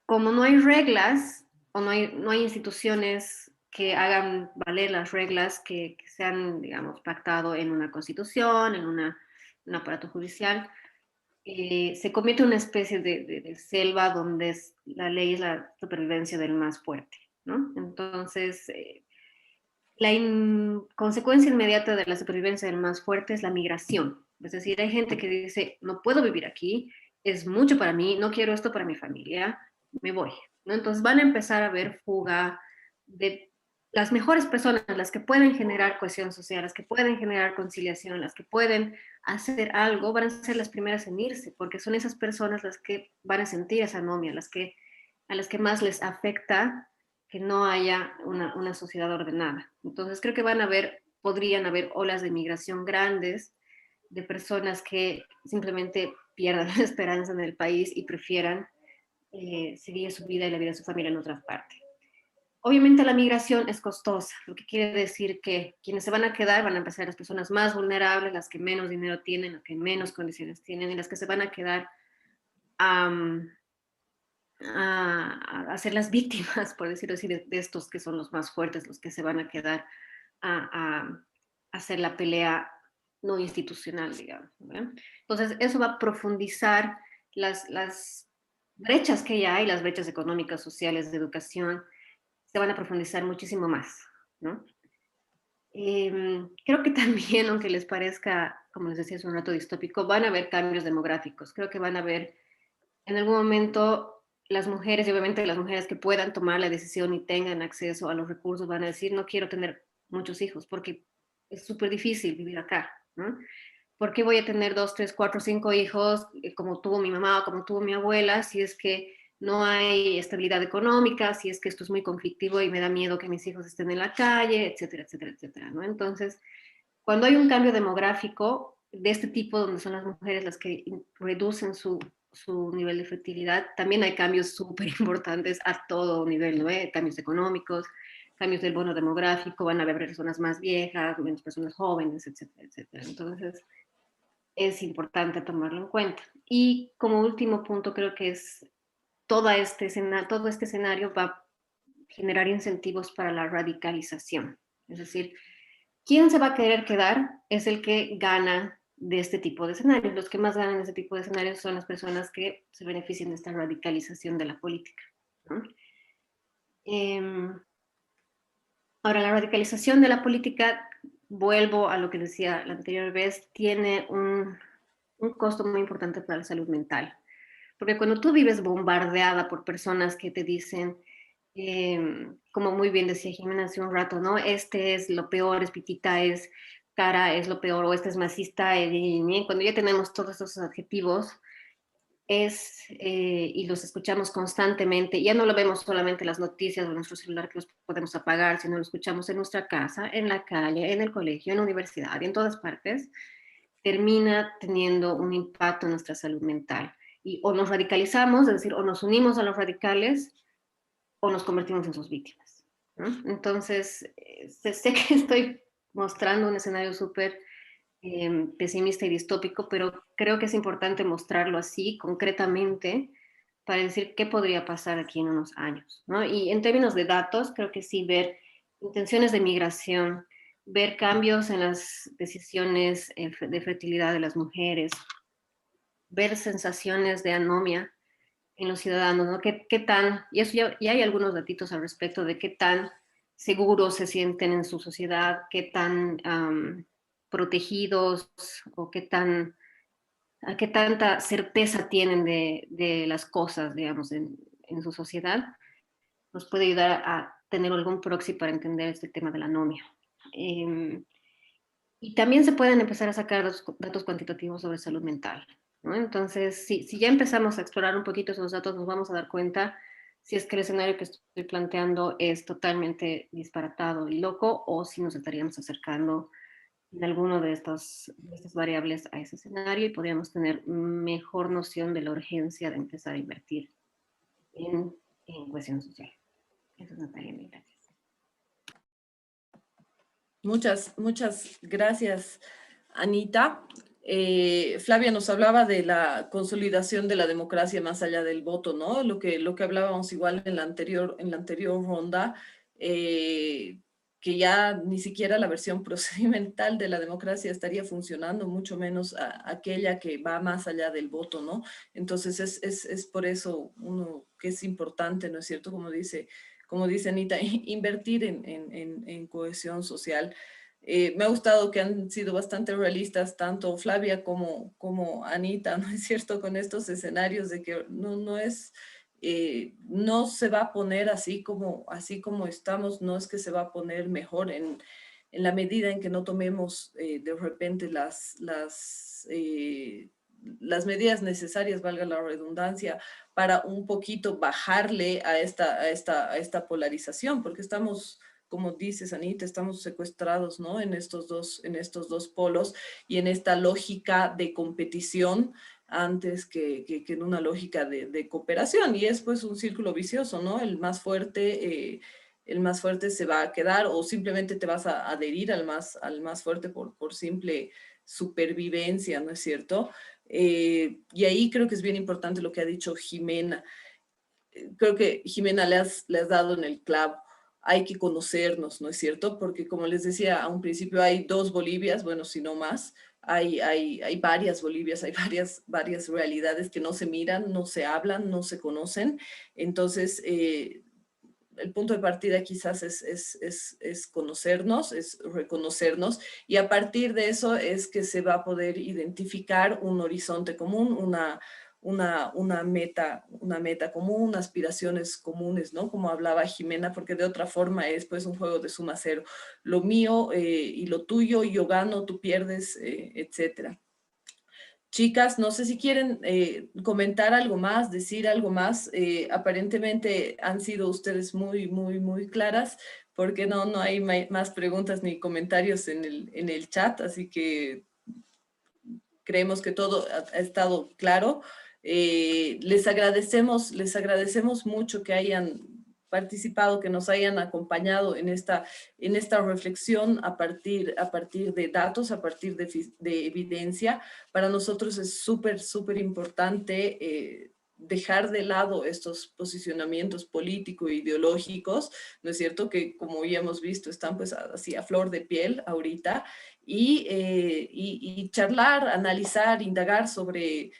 Como no hay reglas o no hay instituciones que hagan valer las reglas que se han, digamos, pactado en una constitución, en un aparato judicial, se convierte en una especie de selva donde la ley es la supervivencia del más fuerte, ¿no? Entonces, la consecuencia inmediata de la supervivencia del más fuerte es la migración. Es decir, hay gente que dice, no puedo vivir aquí, es mucho para mí, no quiero esto para mi familia, me voy, ¿no? Entonces van a empezar a ver fuga de las mejores personas, las que pueden generar cohesión social, las que pueden generar conciliación, las que pueden hacer algo, van a ser las primeras en irse, porque son esas personas las que van a sentir esa anomia, a las que más les afecta que no haya una sociedad ordenada. Entonces creo que podrían haber olas de migración grandes de personas que simplemente pierdan la esperanza en el país y prefieran seguir su vida y la vida de su familia en otras partes. Obviamente la migración es costosa, lo que quiere decir que quienes se van a quedar van a empezar las personas más vulnerables, las que menos dinero tienen, las que menos condiciones tienen y las que se van a quedar a ser las víctimas, por decirlo así, de estos que son los más fuertes, los que se van a quedar a hacer la pelea no institucional, digamos. ¿Verdad? Entonces, eso va a profundizar las brechas que ya hay, las brechas económicas, sociales, de educación, se van a profundizar muchísimo más, ¿no? Creo que también, aunque les parezca, como les decía hace un rato, distópico, van a haber cambios demográficos. Creo que van a haber, en algún momento, las mujeres, y obviamente las mujeres que puedan tomar la decisión y tengan acceso a los recursos, van a decir, no quiero tener muchos hijos, porque es súper difícil vivir acá, ¿no? ¿Por qué voy a tener 2, 3, 4, 5 hijos como tuvo mi mamá o como tuvo mi abuela si es que no hay estabilidad económica, si es que esto es muy conflictivo y me da miedo que mis hijos estén en la calle, etcétera, etcétera, etcétera, ¿no? Entonces, cuando hay un cambio demográfico de este tipo, donde son las mujeres las que reducen su nivel de fertilidad, también hay cambios súper importantes a todo nivel, ¿no? Cambios económicos, cambios del bono demográfico, van a haber personas más viejas, menos personas jóvenes, etcétera, etcétera. Entonces, es importante tomarlo en cuenta. Y como último punto, creo que es todo este escenario va a generar incentivos para la radicalización. Es decir, ¿quién se va a querer quedar? Es el que gana de este tipo de escenarios. Los que más ganan de este tipo de escenarios son las personas que se benefician de esta radicalización de la política, ¿no? Ahora, la radicalización de la política, vuelvo a lo que decía la anterior vez, tiene un costo muy importante para la salud mental. Porque cuando tú vives bombardeada por personas que te dicen, como muy bien decía Jimena hace un rato, ¿no? Este es lo peor, es pitita, es cara, es lo peor, o este es masista, cuando ya tenemos todos esos adjetivos, y los escuchamos constantemente, ya no lo vemos solamente en las noticias o en nuestro celular que los podemos apagar, sino lo escuchamos en nuestra casa, en la calle, en el colegio, en la universidad y en todas partes, termina teniendo un impacto en nuestra salud mental. Y o nos radicalizamos, es decir, o nos unimos a los radicales, o nos convertimos en sus víctimas, ¿no? Entonces, sé que estoy mostrando un escenario súper pesimista y distópico, pero creo que es importante mostrarlo así, concretamente, para decir qué podría pasar aquí en unos años, ¿no? Y en términos de datos, creo que sí, ver intenciones de migración, ver cambios en las decisiones de fertilidad de las mujeres, ver sensaciones de anomia en los ciudadanos, ¿no? ¿Qué tan, y eso ya hay algunos datitos al respecto de qué tan seguros se sienten en su sociedad, qué tan protegidos o qué tanta certeza tienen de las cosas, digamos, en su sociedad, nos puede ayudar a tener algún proxy para entender este tema de la anomia. Y también se pueden empezar a sacar datos cuantitativos sobre salud mental, ¿no? Entonces, si ya empezamos a explorar un poquito esos datos, nos vamos a dar cuenta si es que el escenario que estoy planteando es totalmente disparatado y loco, o si nos estaríamos acercando en alguno de estas variables a ese escenario y podríamos tener mejor noción de la urgencia de empezar a invertir en cohesión social. Eso es, Natalia, mil gracias. Muchas gracias, Anita. Flavia nos hablaba de la consolidación de la democracia más allá del voto, ¿no? Lo que hablábamos igual en la anterior ronda, que ya ni siquiera la versión procedimental de la democracia estaría funcionando, mucho menos aquella que va más allá del voto, ¿no? Entonces es por eso que es importante, ¿no es cierto? Como dice Anita, invertir en cohesión social. Me ha gustado que han sido bastante realistas, tanto Flavia como Anita, ¿no es cierto? Con estos escenarios de que no se va a poner así como estamos, no es que se va a poner mejor en la medida en que no tomemos de repente las medidas necesarias, valga la redundancia, para un poquito bajarle a esta polarización, porque estamos, como dices, Anita, estamos secuestrados, ¿no? en estos dos polos y en esta lógica de competición antes que en una lógica de cooperación, y es pues un círculo vicioso, ¿no? El más fuerte se va a quedar, o simplemente te vas a adherir al más fuerte por simple supervivencia, ¿no es cierto? Y ahí creo que es bien importante lo que ha dicho Jimena. Creo que Jimena le has dado en el clavo. Hay que conocernos, ¿no es cierto? Porque como les decía a un principio, hay dos Bolivias, bueno, si no más, hay varias Bolivias, hay varias realidades que no se miran, no se hablan, no se conocen. Entonces, el punto de partida quizás es conocernos, es reconocernos, y a partir de eso es que se va a poder identificar un horizonte común, una meta común, aspiraciones comunes, ¿no? Como hablaba Jimena, porque de otra forma es pues un juego de suma cero. Lo mío y lo tuyo, yo gano, tú pierdes, etcétera. Chicas, no sé si quieren comentar algo más, decir algo más. Aparentemente han sido ustedes muy claras, porque no hay más preguntas ni comentarios en el chat, así que creemos que todo ha estado claro. Les agradecemos mucho que hayan participado, que nos hayan acompañado en esta reflexión a partir de datos, a partir de evidencia. Para nosotros es súper importante dejar de lado estos posicionamientos político-ideológicos, ¿no es cierto? Que como ya hemos visto están pues así a flor de piel ahorita, y charlar, analizar, indagar sobre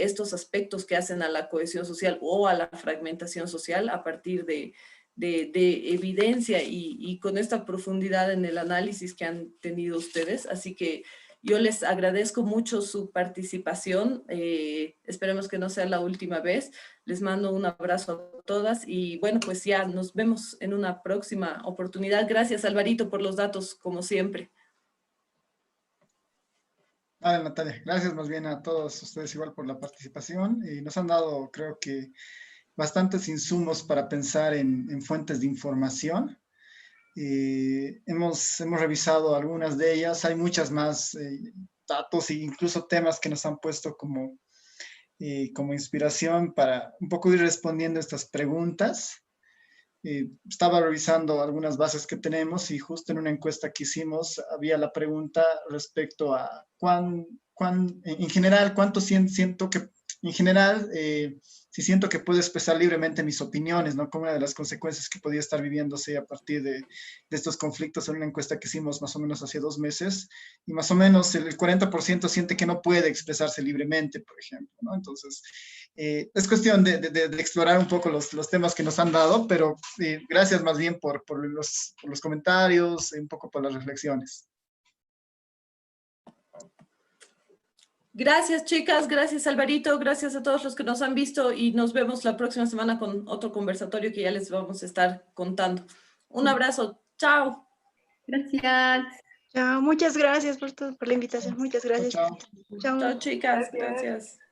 estos aspectos que hacen a la cohesión social o a la fragmentación social a partir de evidencia y con esta profundidad en el análisis que han tenido ustedes. Así que yo les agradezco mucho su participación. Esperemos que no sea la última vez. Les mando un abrazo a todas y bueno, pues ya nos vemos en una próxima oportunidad. Gracias, Alvarito, por los datos, como siempre. Vale, Natalia, gracias más bien a todos ustedes igual por la participación y nos han dado, creo que, bastantes insumos para pensar en fuentes de información. Hemos revisado algunas de ellas, hay muchas más datos e incluso temas que nos han puesto como inspiración para un poco ir respondiendo estas preguntas. Estaba revisando algunas bases que tenemos y justo en una encuesta que hicimos había la pregunta respecto a en general, cuánto siento que, en general, si siento que puedo expresar libremente mis opiniones, ¿no? Como una de las consecuencias que podía estar viviéndose a partir de estos conflictos en una encuesta que hicimos más o menos hace 2 meses, y más o menos el 40% siente que no puede expresarse libremente, por ejemplo, ¿no? Entonces, es cuestión de explorar un poco los temas que nos han dado, pero gracias más bien por los comentarios, un poco por las reflexiones. Gracias, chicas, gracias, Alvarito, gracias a todos los que nos han visto y nos vemos la próxima semana con otro conversatorio que ya les vamos a estar contando. Un abrazo, chao. Gracias. Chao, muchas gracias por la invitación. Muchas gracias. Chao. Chao. Chao, chicas, Gracias. gracias.